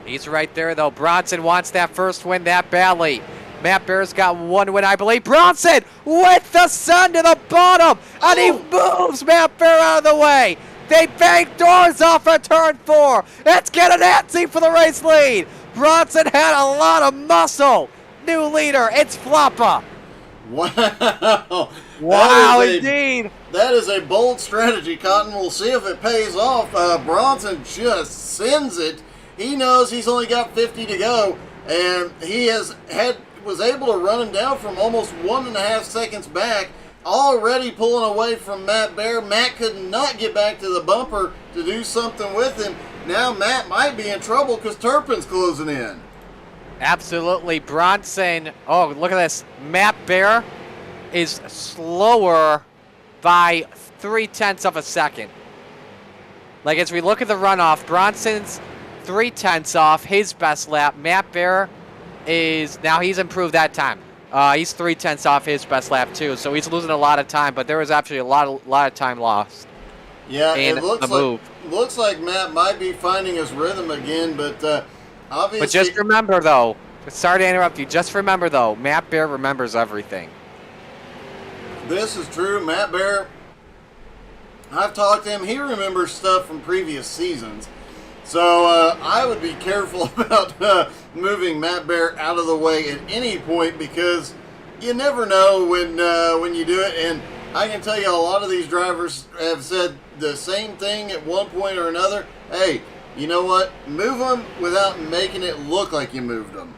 He's right there, though. Bronson wants that first win that badly. Matt Bear's got one win, I believe. Bronson with the sun to the bottom, and he moves Matt Bear out of the way. They bang doors off of turn 4. It's getting antsy for the race lead. Bronson had a lot of muscle. New leader, it's Floppa. Wow. Wow, indeed. That is a bold strategy, Cotton. We'll see if it pays off. Bronson just sends it. He knows he's only got 50 to go, and he was able to run him down from almost 1.5 seconds back, already pulling away from Matt Bear. Matt could not get back to the bumper to do something with him. Now Matt might be in trouble because Turpin's closing in. Absolutely. Bronson, oh, look at this. Matt Bear is slower by 0.3 of a second. Like, as we look at the runoff, Bronson's 0.3 off his best lap. Matt Bear is, now he's improved that time. He's 0.3 off his best lap too, so he's losing a lot of time, but there was actually a lot of time lost. Yeah, it looks like Matt might be finding his rhythm again, but obviously... But just remember, though, sorry to interrupt you, just remember, though, Matt Bear remembers everything. This is true. Matt Bear, I've talked to him. He remembers stuff from previous seasons. So I would be careful about moving Matt Bear out of the way at any point, because you never know when you do it. And I can tell you, a lot of these drivers have said the same thing at one point or another. Hey, you know what? Move them without making it look like you moved them.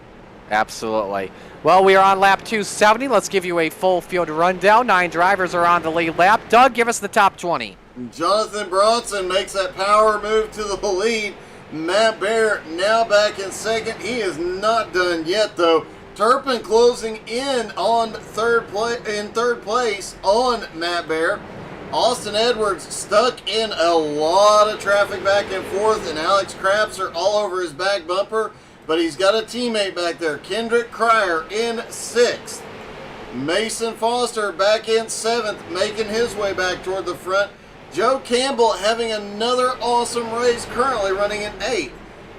Absolutely. Well, we are on lap 270. Let's give you a full field rundown. 9 drivers are on the lead lap. Doug, give us the top 20. Jonathan Bronson makes that power move to the lead. Matt Bear now back in second. He is not done yet, though. Turpin closing in on third place on Matt Bear. Austin Edwards stuck in a lot of traffic back and forth, and Alex Crapser all over his back bumper, but he's got a teammate back there, Kendrick Cryer, in sixth. Mason Foster back in seventh, making his way back toward the front. Joe Campbell having another awesome race, currently running in eighth.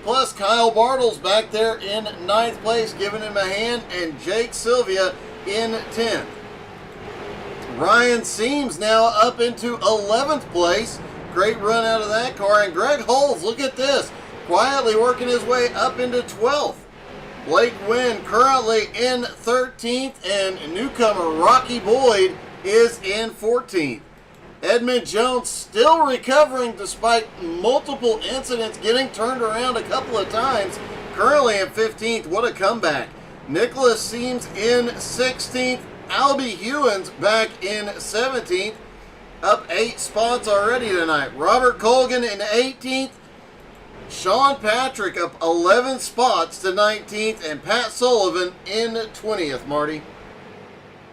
Plus Kyle Bartles back there in ninth place, giving him a hand, and Jake Sylvia in 10th. Ryan Seams now up into 11th place. Great run out of that car. And Greg Holes, look at this, quietly working his way up into 12th. Blake Wynn currently in 13th, and newcomer Rocky Boyd is in 14th. Edmund Jones still recovering despite multiple incidents, getting turned around a couple of times. Currently in 15th. What a comeback. Nicholas Seams in 16th. Albie Hewins back in 17th. Up 8 spots already tonight. Robert Colgan in 18th. Sean Patrick up 11 spots to 19th. And Pat Sullivan in 20th, Marty.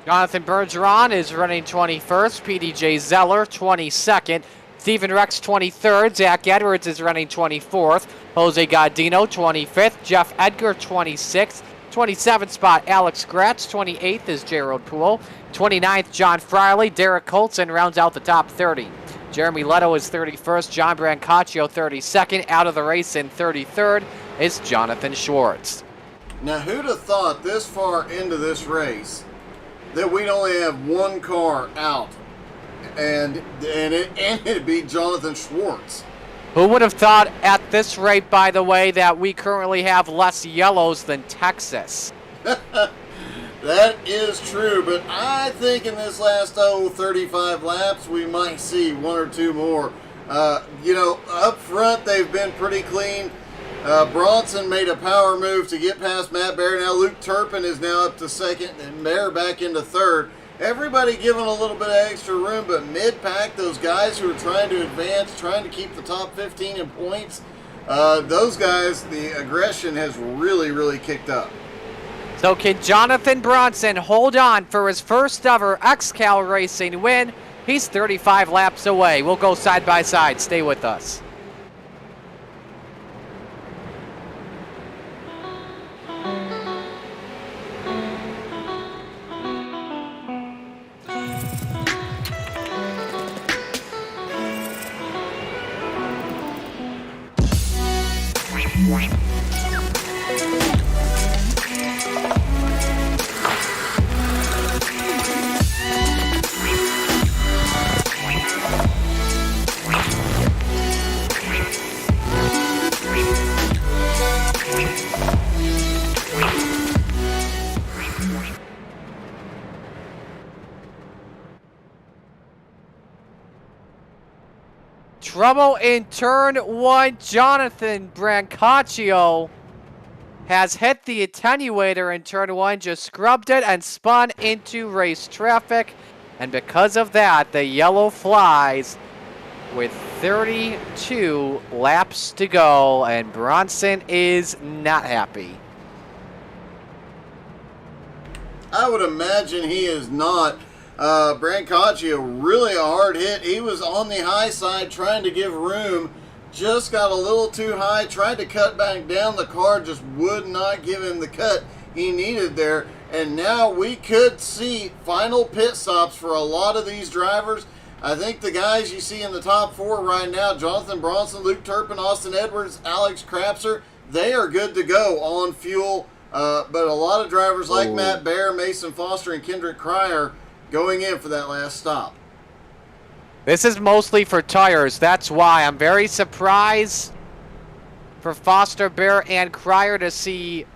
Jonathan Bergeron is running 21st. PDJ Zeller 22nd. Stephen Rex 23rd. Zach Edwards is running 24th. Jose Godino 25th. Jeff Edgar 26th. 27th spot Alex Gratz. 28th is Gerald Poole. 29th John Friley. Derek Colson rounds out the top 30. Jeremy Leto is 31st. John Brancaccio 32nd. Out of the race in 33rd is Jonathan Schwartz. Now, who'd have thought this far into this race that we'd only have one car out, and it'd be Jonathan Schwartz? Who would have thought at this rate, by the way, that we currently have less yellows than Texas? That is true, but I think in this last 35 laps, we might see one or two more. Up front, they've been pretty clean. Bronson made a power move to get past Matt Bear. Now Luke Turpin is now up to second, and Bear back into third. Everybody giving a little bit of extra room, but mid-pack, those guys who are trying to advance, trying to keep the top 15 in points, those guys, the aggression has really, really kicked up. So can Jonathan Bronson hold on for his first ever XCAL Racing win? He's 35 laps away. We'll go side by side. Stay with us. Trouble in turn one. Jonathan Brancaccio has hit the attenuator in turn one, just scrubbed it and spun into race traffic. And because of that, the yellow flies with 32 laps to go, and Bronson is not happy. I would imagine he is not. Brancaccio, really a hard hit. He was on the high side trying to give room, just got a little too high, tried to cut back down. The car just would not give him the cut he needed there. And now we could see final pit stops for a lot of these drivers. I think the guys you see in the top four right now, Jonathan Bronson, Luke Turpin, Austin Edwards, Alex Crapser, they are good to go on fuel. But a lot of drivers like Matt Bear, Mason Foster, and Kendrick Cryer going in for that last stop. This is mostly for tires. That's why I'm very surprised for Foster, Bear, and Cryer to see.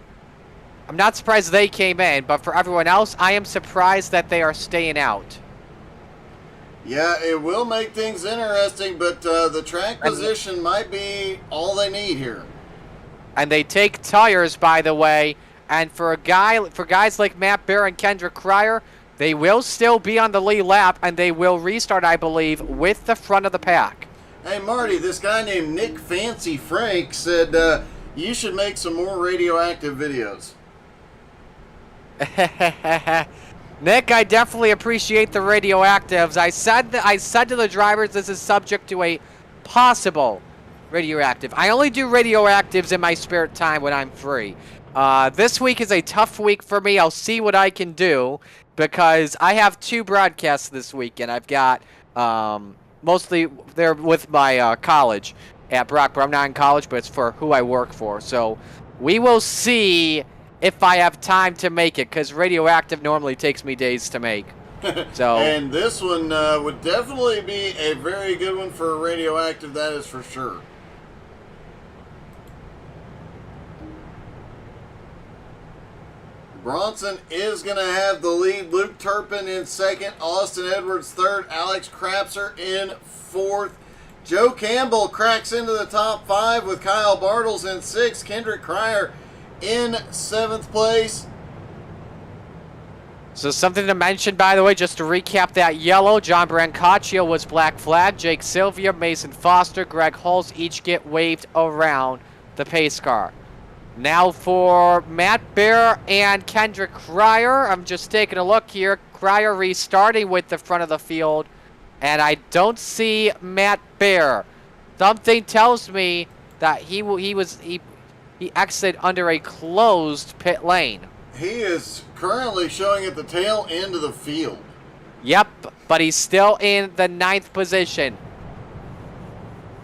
I'm not surprised they came in, but for everyone else, I am surprised that they are staying out. Yeah, it will make things interesting, but the track position might be all they need here. And they take tires, by the way. And for guys like Matt Bear and Kendrick Cryer, They will still be on the lead lap, and they will restart, I believe, with the front of the pack. Hey, Marty, this guy named Nick Fancy Frank said you should make some more radioactive videos. Nick, I definitely appreciate the radioactives. I said to the drivers this is subject to a possible radioactive. I only do radioactives in my spare time when I'm free. This week is a tough week for me. I'll see what I can do because I have 2 broadcasts this week, and I've got mostly they're with my college at Brockport. I'm not in college, but it's for who I work for. So we will see if I have time to make it, because radioactive normally takes me days to make. So And this one would definitely be a very good one for a radioactive, that is for sure. Bronson is going to have the lead. Luke Turpin in second. Austin Edwards third. Alex Krapser in fourth. Joe Campbell cracks into the top 5 with Kyle Bartles in sixth. Kendrick Cryer in 7th place. So something to mention, by the way, just to recap that yellow, John Brancaccio was black flag, Jake Sylvia, Mason Foster, Greg Hulse each get waved around the pace car. Now for Matt Bear and Kendrick Cryer, I'm just taking a look here. Cryer restarting with the front of the field, and I don't see Matt Bear. Something tells me that he exited under a closed pit lane. He is currently showing at the tail end of the field. Yep, but he's still in the 9th position.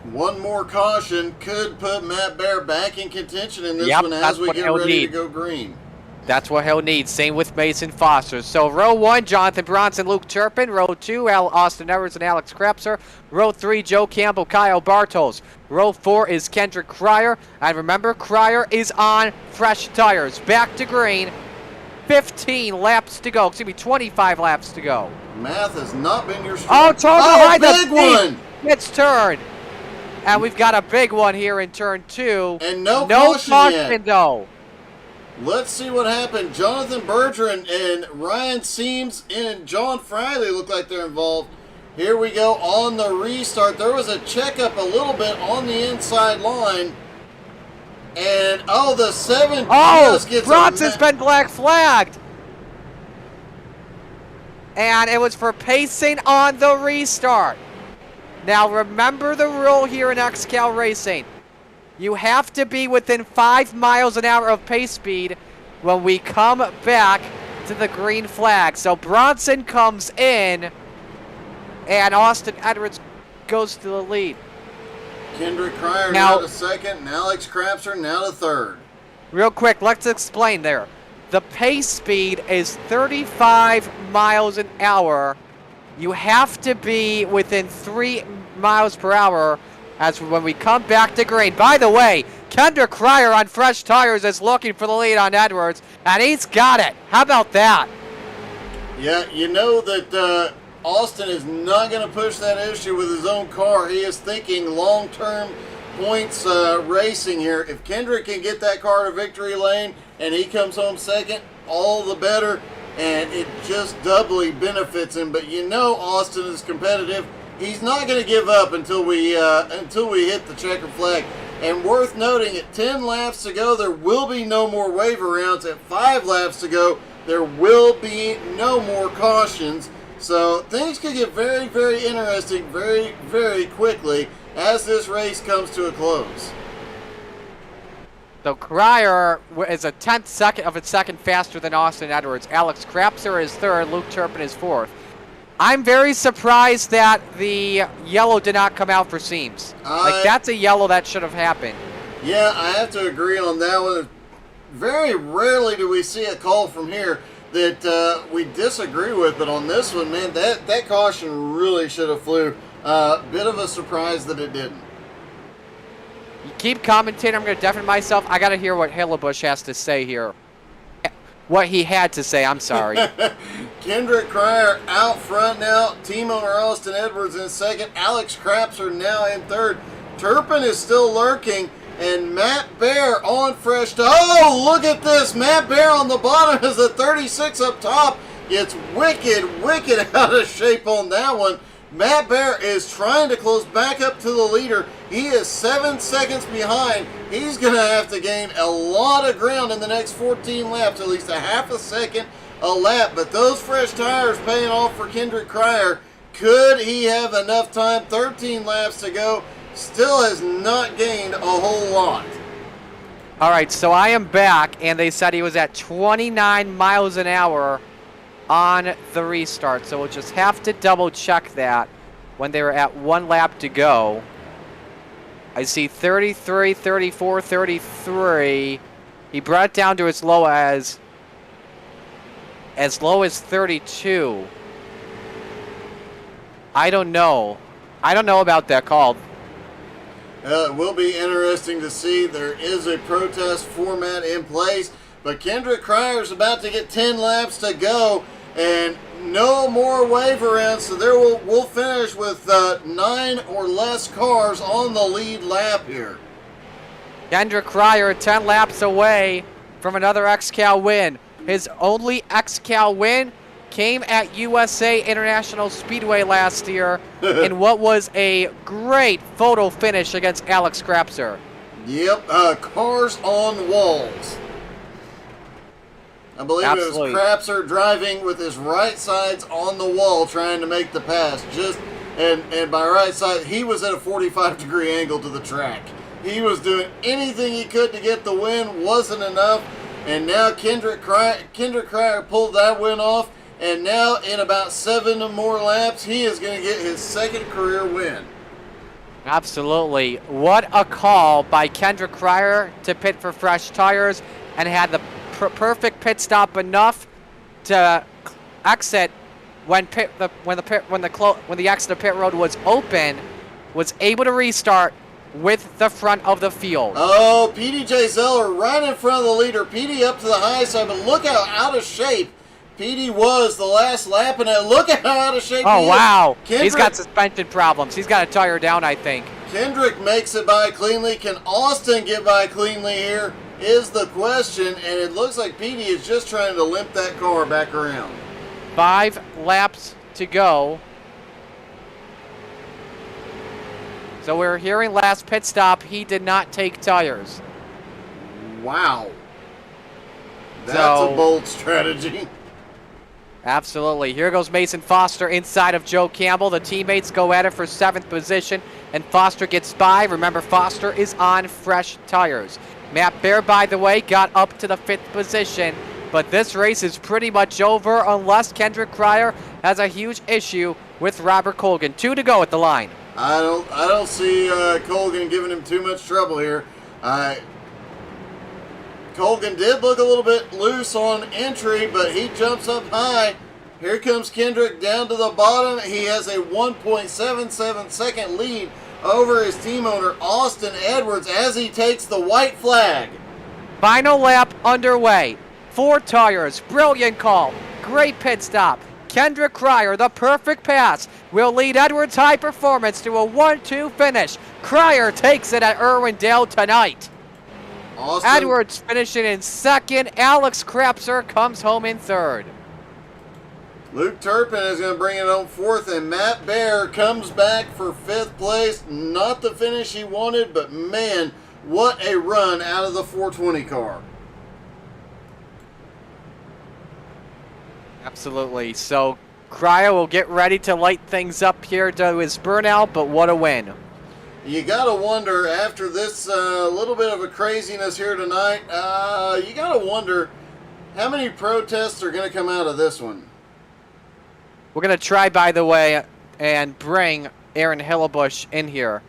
One more caution could put Matt Bear back in contention in this Yep, one that's as we what get he'll ready to need. go green. That's what he'll need. Same with Mason Foster. So row 1, Jonathan Bronson, Luke Turpin. Row 2, Austin Edwards and Alex Krapser. Row 3, Joe Campbell, Kyle Bartels. Row 4 is Kendrick Cryer. And remember, Cryer is on fresh tires. Back to green. 15 laps to go. Excuse me, 25 laps to go. Math has not been your Oh, strong. turn behind the big one! It's turn. And we've got a big one here in turn 2. And no caution yet. though. Let's see what happened. Jonathan Bertrand and Ryan Seams and John Friley look like they're involved. Here we go on the restart. There was a checkup a little bit on the inside line. And, the 7 just gets Bronson's been black flagged. And it was for pacing on the restart. Now remember the rule here in XCAL Racing. You have to be within 5 miles an hour of pace speed when we come back to the green flag. So Bronson comes in, and Austin Edwards goes to the lead. Kendrick Cryer now to second, and Alex Krapser now to third. Real quick, let's explain there. The pace speed is 35 miles an hour. You have to be within 3 miles per hour as when we come back to green. By the way, Kendrick Cryer on fresh tires is looking for the lead on Edwards, and he's got it. How about that? Yeah, you know that Austin is not going to push that issue with his own car. He is thinking long-term points racing here. If Kendrick can get that car to victory lane and he comes home second, all the better, and it just doubly benefits him. But you know Austin is competitive. He's not going to give up until we hit the checker flag. And worth noting, at 10 laps to go, there will be no more waiver rounds. At 5 laps to go, there will be no more cautions. So things could get very, very interesting very, very quickly as this race comes to a close. So Cryer is a 10th of a second faster than Austin Edwards. Alex Krapser is third. Luke Turpin is fourth. I'm very surprised that the yellow did not come out for Seams. That's a yellow that should have happened. Yeah, I have to agree on that one. Very rarely do we see a call from here that we disagree with, but on this one, man, that caution really should have flew. Bit of a surprise that it didn't. You keep commentating. I'm going to deafen myself. I got to hear what Hillebush has to say here. What he had to say, I'm sorry. Kendrick Cryer out front now. Team owner Austin Edwards in second. Alex Krapser now in third. Turpin is still lurking. And Matt Bear on fresh. Oh, look at this. Matt Bear on the bottom is the 36 up top. gets wicked out of shape on that one. Matt Bear is trying to close back up to the leader. He is 7 seconds behind. He's going to have to gain a lot of ground in the next 14 laps, at least a half a second a lap. But those fresh tires paying off for Kendrick Cryer. Could he have enough time? 13 laps to go. Still has not gained a whole lot. All right, so I am back, and they said he was at 29 miles an hour on the restart. So we'll just have to double check that when they were at 1 lap to go. I see 33, 34, 33. He brought it down to as low as 32. I don't know. I don't know about that call. It will be interesting to see. There is a protest format in place, but Kendrick Cryer's about to get 10 laps to go, and no more wave around, so we'll finish with 9 or less cars on the lead lap here. Kendrick Cryer 10 laps away from another XCAL win. His only XCAL win came at USA International Speedway last year in what was a great photo finish against Alex Krapser. Yep, cars on walls. I believe Absolutely. It was Krapser driving with his right sides on the wall trying to make the pass. And by right side, he was at a 45-degree angle to the track. He was doing anything he could to get the win, wasn't enough, and now Kendrick Cryer pulled that win off, and now in about 7 more laps, he is going to get his second career win. Absolutely. What a call by Kendrick Cryer to pit for fresh tires, and had the perfect pit stop enough to exit when the exit of pit road was open, was able to restart with the front of the field. Oh, PDJ Zeller right in front of the leader. PD up to the high side, but look how out of shape PD was the last lap, and look at how out of shape he is. Wow. Kendrick, He's got suspension problems. He's got to tire down, I think. Kendrick makes it by cleanly. Can Austin get by cleanly here is the question, and it looks like PD is just trying to limp that car back around. 5 laps to go. So we're hearing last pit stop, he did not take tires. Wow. That's a bold strategy. Absolutely. Here goes Mason Foster inside of Joe Campbell. The teammates go at it for 7th position, and Foster gets by. Remember, Foster is on fresh tires. Matt Bear, by the way, got up to the 5th position, but this race is pretty much over unless Kendrick Cryer has a huge issue with Robert Colgan. 2 to go at the line. I don't see Colgan giving him too much trouble here. Colgan did look a little bit loose on entry, but he jumps up high. Here comes Kendrick down to the bottom. He has a 1.77 second lead over his team owner, Austin Edwards, as he takes the white flag. Final lap underway. 4 tires. Brilliant call. Great pit stop. Kendrick Cryer, the perfect pass, will lead Edwards High Performance to a 1-2 finish. Cryer takes it at Irwindale tonight. Austin, Edwards finishing in 2nd. Alex Krapser comes home in 3rd. Luke Turpin is going to bring it home 4th, and Matt Bear comes back for 5th place. Not the finish he wanted, but man, what a run out of the 420 car. Absolutely. So Cryer will get ready to light things up here to his burnout, but what a win. You got to wonder, after this little bit of a craziness here tonight, you got to wonder how many protests are going to come out of this one. We're going to try, by the way, and bring Aaron Hillebush in here.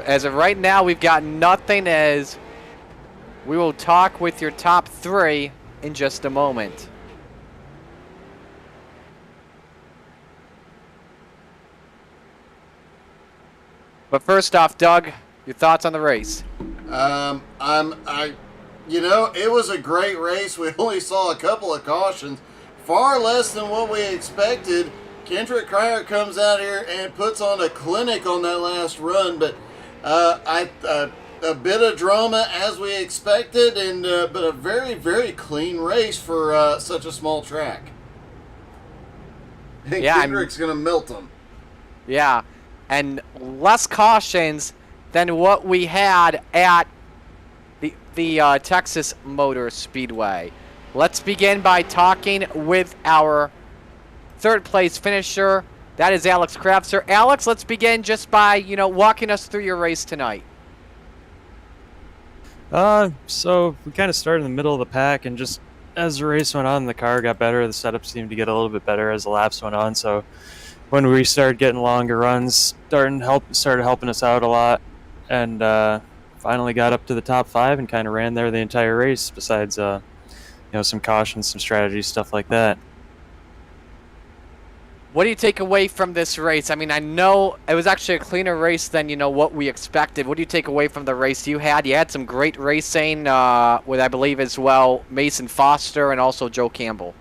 As of right now, we've got nothing, as we will talk with your top 3 in just a moment. But first off, Doug, your thoughts on the race? You know, it was a great race. We only saw a couple of cautions, far less than what we expected. Kendrick Cryer comes out here and puts on a clinic on that last run, but a bit of drama as we expected, and but a very, very clean race for such a small track. And Yeah, Kendrick's going to melt them. Yeah, and less cautions than what we had at the Texas Motor Speedway. Let's begin by talking with our third place finisher. That is Alex Krafser. Alex, let's begin just by, walking us through your race tonight. So we kind of started in the middle of the pack, and just as the race went on, the car got better. The setup seemed to get a little bit better as the laps went on. So when we started getting longer runs, started helping us out a lot, and finally got up to the top 5 and kind of ran there the entire race. Besides, some cautions, some strategy, stuff like that. What do you take away from this race? I mean, I know it was actually a cleaner race than, what we expected. What do you take away from the race you had? You had some great racing with, I believe, as well, Mason Foster and also Joe Campbell.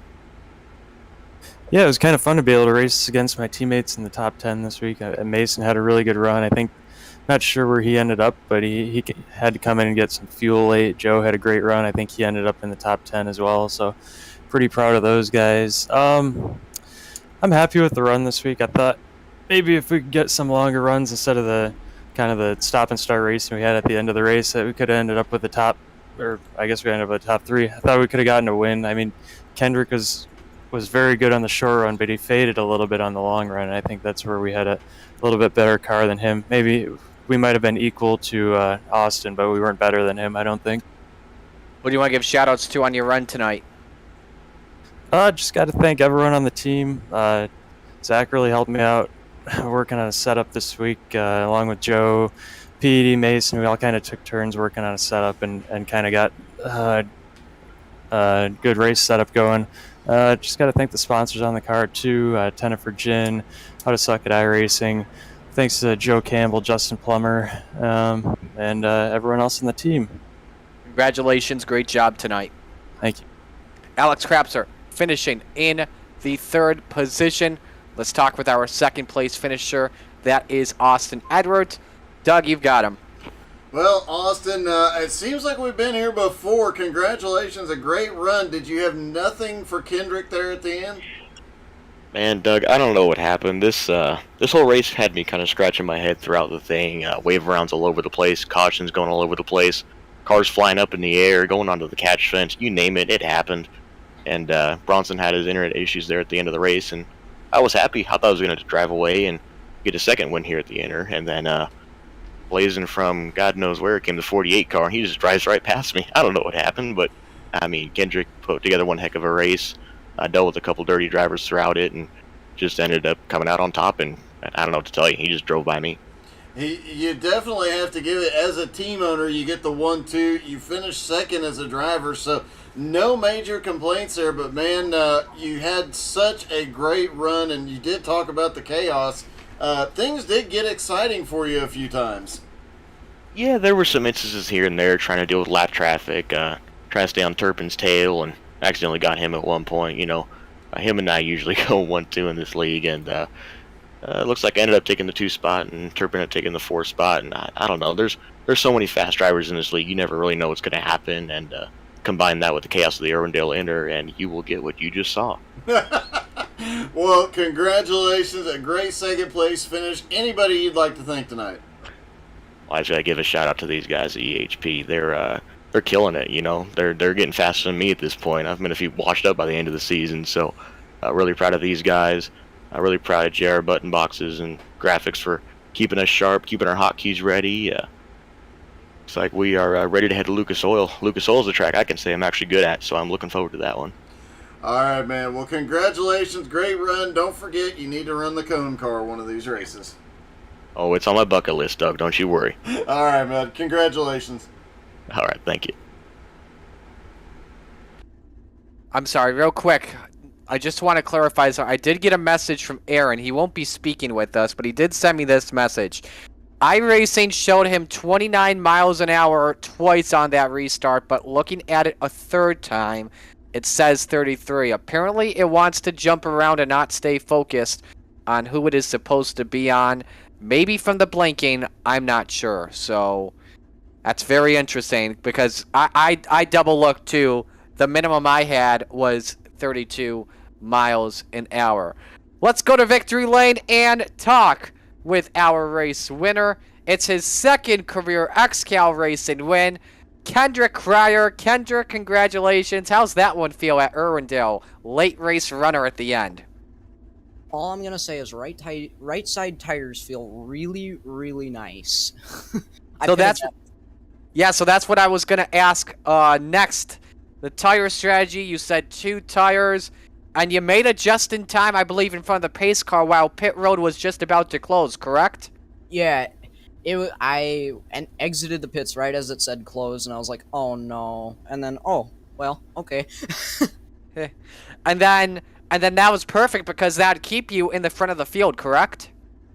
Yeah, it was kind of fun to be able to race against my teammates in the top 10 this week. Mason had a really good run. I think, not sure where he ended up, but he had to come in and get some fuel late. Joe had a great run. I think he ended up in the top 10 as well, so pretty proud of those guys. I'm happy with the run this week. I thought maybe if we could get some longer runs instead of the kind of the stop and start racing we had at the end of the race, that we could have ended up with the top, or I guess we ended up with the top 3. I thought we could have gotten a win. I mean, Kendrick was very good on the short run, but he faded a little bit on the long run, and I think that's where we had a little bit better car than him. Maybe we might have been equal to Austin, but we weren't better than him, I don't think. What do you want to give shout-outs to on your run tonight? Just got to thank everyone on the team. Zach really helped me out working on a setup this week, along with Joe, Petey, Mason. We all kind of took turns working on a setup and kind of got a good race setup going. Just got to thank the sponsors on the car, too. Tennifer Gin, How to Suck at iRacing. Thanks to Joe Campbell, Justin Plummer, and everyone else on the team. Congratulations. Great job tonight. Thank you. Alex Krafser finishing in the 3rd position. Let's talk with our 2nd place finisher. That is Austin Edwards. Doug, you've got him. Well, Austin, it seems like we've been here before. Congratulations, a great run. Did you have nothing for Kendrick there at the end? Man, Doug, I don't know what happened. This whole race had me kind of scratching my head throughout the thing. Wave rounds all over the place, cautions going all over the place, cars flying up in the air, going onto the catch fence, you name it, it happened. And Bronson had his internet issues there at the end of the race, and I was happy. I thought I was going to drive away and get a 2nd win here at the Inner, and then blazing from God knows where came the 48 car, and he just drives right past me. I don't know what happened, but I mean, Kendrick put together one heck of a race. I dealt with a couple dirty drivers throughout it, and just ended up coming out on top, and I don't know what to tell you. He just drove by me. You definitely have to give it, as a team owner, you get the 1-2. You finish 2nd as a driver, so no major complaints there. But, man, you had such a great run, and you did talk about the chaos. Things did get exciting for you a few times. Yeah, there were some instances here and there trying to deal with lap traffic, trying to stay on Turpin's tail, and accidentally got him at one point. Him and I usually go 1-2 in this league, and it looks like I ended up taking the 2 spot, and Turpin ended up taking the 4 spot, and I don't know. There's so many fast drivers in this league, you never really know what's going to happen, and combine that with the chaos of the Irwindale INNER, and you will get what you just saw. Well, congratulations, a great 2nd place finish. Anybody you'd like to thank tonight? Well, I just got to give a shout out to these guys at EHP. They're killing it, They're getting faster than me at this point. I've been a few washed up by the end of the season, so really proud of these guys. Really proud of JR Button Boxes and Graphics for keeping us sharp, keeping our hotkeys ready. It's like we are ready to head to Lucas Oil. Lucas Oil is a track I can say I'm actually good at, so I'm looking forward to that one. All right, man. Well, congratulations. Great run. Don't forget, you need to run the cone car one of these races. Oh, it's on my bucket list, Doug. Don't you worry. All right, man. Congratulations. All right, thank you. I'm sorry, real quick. I just want to clarify. So I did get a message from Aaron. He won't be speaking with us, but he did send me this message. iRacing showed him 29 miles an hour twice on that restart, but looking at it a third time, it says 33. Apparently, it wants to jump around and not stay focused on who it is supposed to be on. Maybe from the blinking, I'm not sure. So that's very interesting because I double looked too. The minimum I had was 32 miles an hour. Let's go to victory lane and talk with our race winner. It's his second career XCAL racing win. Kendrick Cryer. Kendrick, congratulations. How's that one feel at Irwindale? Late race runner at the end. All I'm gonna say is right side tires feel really, really nice. So that's what I was gonna ask next. The tire strategy. You said 2 tires, and you made it just in time, I believe, in front of the pace car while pit road was just about to close. Correct? Yeah, I exited the pits right as it said close, and I was like, oh no, and then oh well, okay. And then that was perfect because that'd keep you in the front of the field, correct?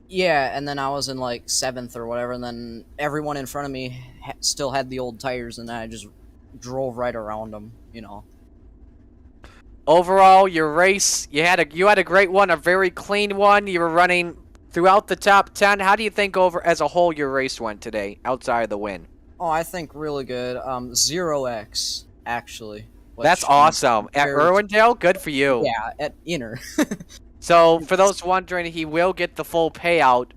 Yeah, and then I was in like 7th or whatever, and then everyone in front of me still had the old tires, and I just drove right around them, you know. Overall, your race, you had a great one, a very clean one. You were running throughout the top 10. How do you think over as a whole your race went today, outside of the win? Oh, I think really good. 0x actually. That's awesome. At Irwindale, good for you. Yeah, at Inner. So, for those wondering, he will get the full payout.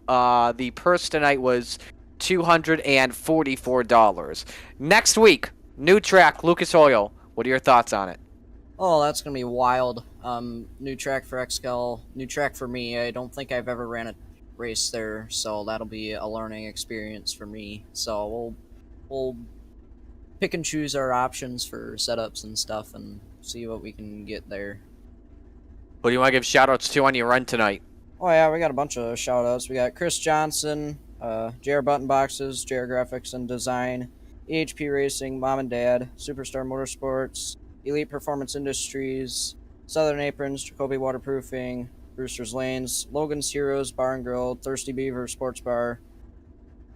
The purse tonight was $244. Next week, new track, Lucas Oil. What are your thoughts on it? Oh, that's gonna be wild. New track for XCAL, new track for me. I don't think I've ever ran a race there, so that'll be a learning experience for me. So we'll pick and choose our options for setups and stuff and see what we can get there. Who do you want to give shout-outs to on your run tonight? Oh yeah, we got a bunch of shout-outs. We got Chris Johnson, JR Button Boxes, JR Graphics and Design, EHP Racing, Mom and Dad, Superstar Motorsports, Elite Performance Industries, Southern Aprons, Jacoby Waterproofing, Brewster's Lanes, Logan's Heroes Bar and Grill, Thirsty Beaver Sports Bar,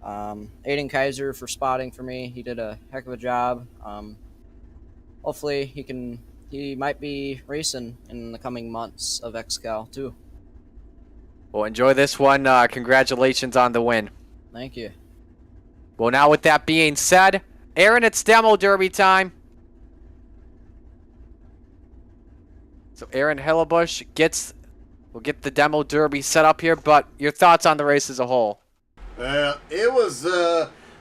Aiden Kaiser for spotting for me. He did a heck of a job. Hopefully he might be racing in the coming months of XCAL too. Well, enjoy this one. Congratulations on the win. Thank you. Well, now with that being said, Aaron, it's Demo Derby time. So Aaron Hillebush will get the Demo Derby set up here, but your thoughts on the race as a whole? It was,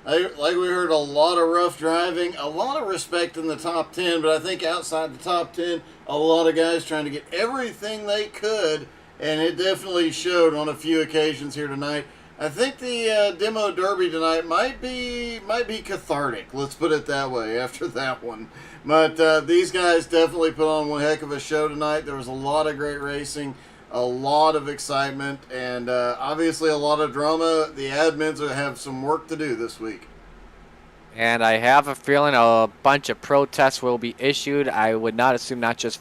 like we heard, a lot of rough driving, a lot of respect in the top 10, but I think outside the top 10, a lot of guys trying to get everything they could, and it definitely showed on a few occasions here tonight. I think the Demo Derby tonight might be cathartic, let's put it that way, after that one. But these guys definitely put on one heck of a show tonight. There was a lot of great racing, a lot of excitement, and obviously a lot of drama. The admins will have some work to do this week. And I have a feeling a bunch of protests will be issued. I would not assume not just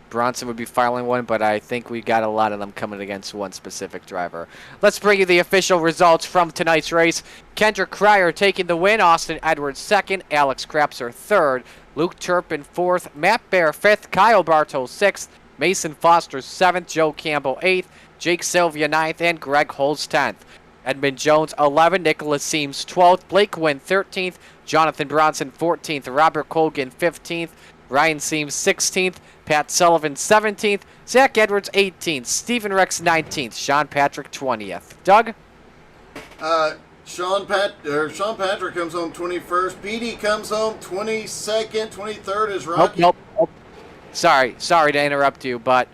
Bronson would be filing one, but I think we got a lot of them coming against one specific driver. Let's bring you the official results from tonight's race. Kendrick Cryer taking the win, Austin Edwards second, Alex Krapser third, Luke Turpin fourth, Matt Bear fifth, Kyle Bartow sixth, Mason Foster 7th, Joe Campbell 8th, Jake Sylvia 9th, and Greg Holz 10th. Edmund Jones 11th, Nicholas Seams 12th, Blake Wynn 13th, Jonathan Bronson 14th, Robert Colgan 15th, Ryan Seams 16th, Pat Sullivan 17th, Zach Edwards 18th, Stephen Rex 19th, Sean Patrick 20th. Doug? Sean Patrick comes home 21st. Petey comes home 22nd. 23rd is Rocky. Nope. Sorry to interrupt you, but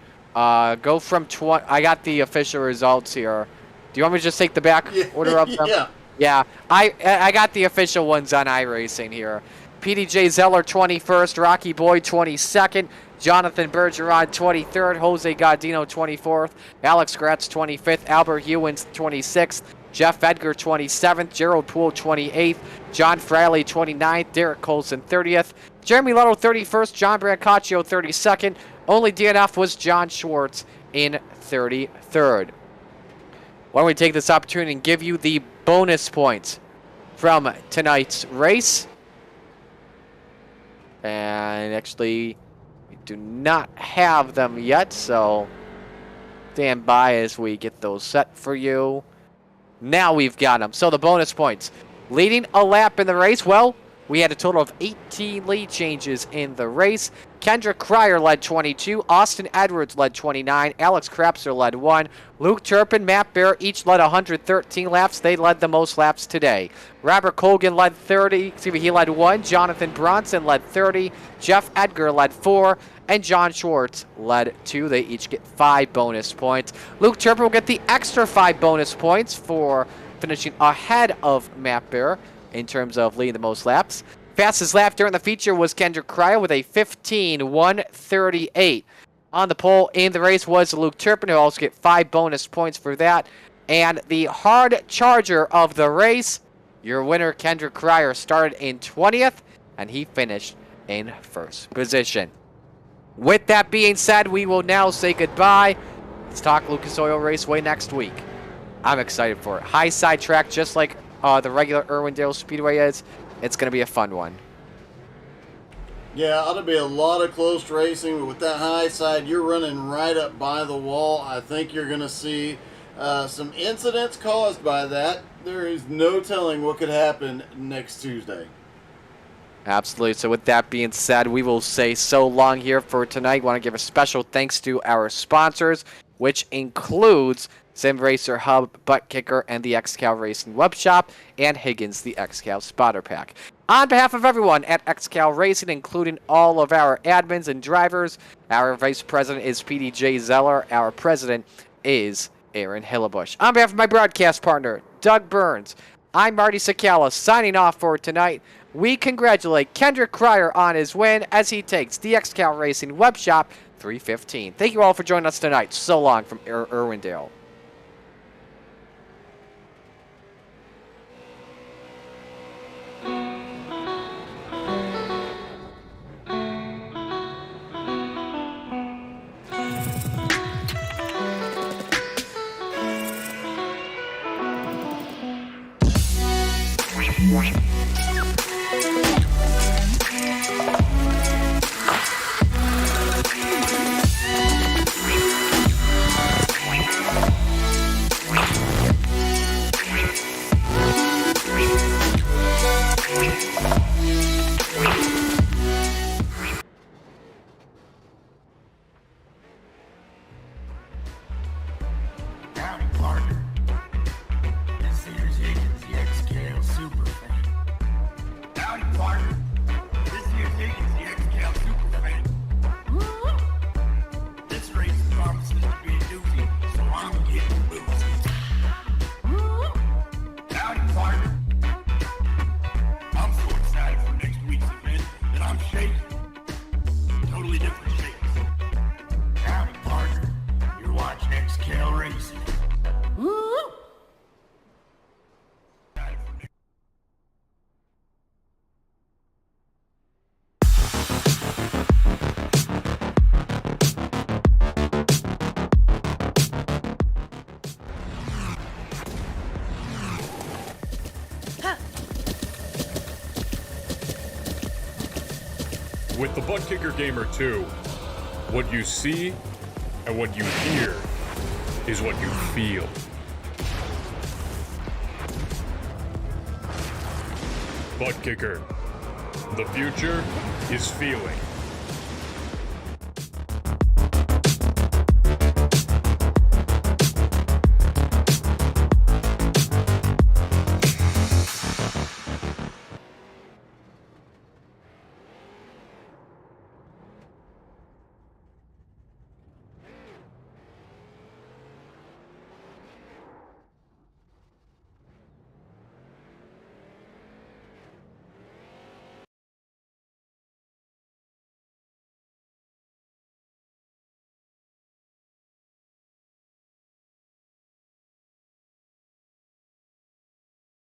go from 20. I got the official results here. Do you want me to just take the back order of them? Yeah. Yeah, I got the official ones on iRacing here. PDJ Zeller 21st, Rocky Boy 22nd, Jonathan Bergeron 23rd, Jose Gaudino 24th, Alex Gratz 25th, Albert Hewins 26th, Jeff Edgar 27th, Gerald Poole 28th, John Fraley 29th, Derek Colson 30th, Jeremy Luttle 31st, John Brancaccio 32nd, only DNF was John Schwartz in 33rd. Why don't we take this opportunity and give you the bonus points from tonight's race. And actually, we do not have them yet, so stand by as we get those set for you. Now we've got them. So the bonus points. Leading a lap in the race, well, we had a total of 18 lead changes in the race. Kendrick Cryer led 22. Austin Edwards led 29. Alex Krapser led 1. Luke Turpin, Matt Bear each led 113 laps. They led the most laps today. Robert Colgan led 30. He led 1. Jonathan Bronson led 30. Jeff Edgar led 4. And John Schwartz led 2. They each get 5 bonus points. Luke Turpin will get the extra 5 bonus points for finishing ahead of Matt Bear in terms of leading the most laps. Fastest lap during the feature was Kendrick Cryer with a 15:1:38. On the pole in the race was Luke Turpin, who will also get 5 bonus points for that. And the hard charger of the race, your winner, Kendrick Cryer, started in 20th, and he finished in first position. With that being said, we will now say goodbye. Let's talk Lucas Oil Raceway next week. I'm excited for it. High side track, just like the regular Irwindale Speedway is. It's going to be a fun one. Yeah, ought to be a lot of close racing, but with that high side, you're running right up by the wall. I think you're going to see some incidents caused by that. There is no telling what could happen next Tuesday. Absolutely. So with that being said, we will say so long here for tonight. Want to give a special thanks to our sponsors, which includes Sim Racer Hub, Butt Kicker, and the XCAL Racing Web Shop, and Higgins, the XCAL Spotter Pack. On behalf of everyone at XCAL Racing, including all of our admins and drivers, our Vice President is PDJ Zeller. Our President is Aaron Hillebush. On behalf of my broadcast partner, Doug Burns, I'm Marty Sakala, signing off for tonight. We congratulate Kendrick Cryer on his win as he takes the XCAL Racing Web Shop 315. Thank you all for joining us tonight. So long from Irwindale. Howdy, partner. This here's Higgins, the XCAL super fan. Howdy, partner. This here's Higgins, the XCAL super fan. Woo! This race promises to be a doozy, so I'm getting boozy. Woo! Howdy, partner. I'm so excited for next week's event that I'm shaking. Totally different shakes. Howdy, partner. You're watching XCAL Racing. Woo! With the Butt Kicker Gamer 2, what you see and what you hear is what you feel. Butt Kicker. The future is feeling.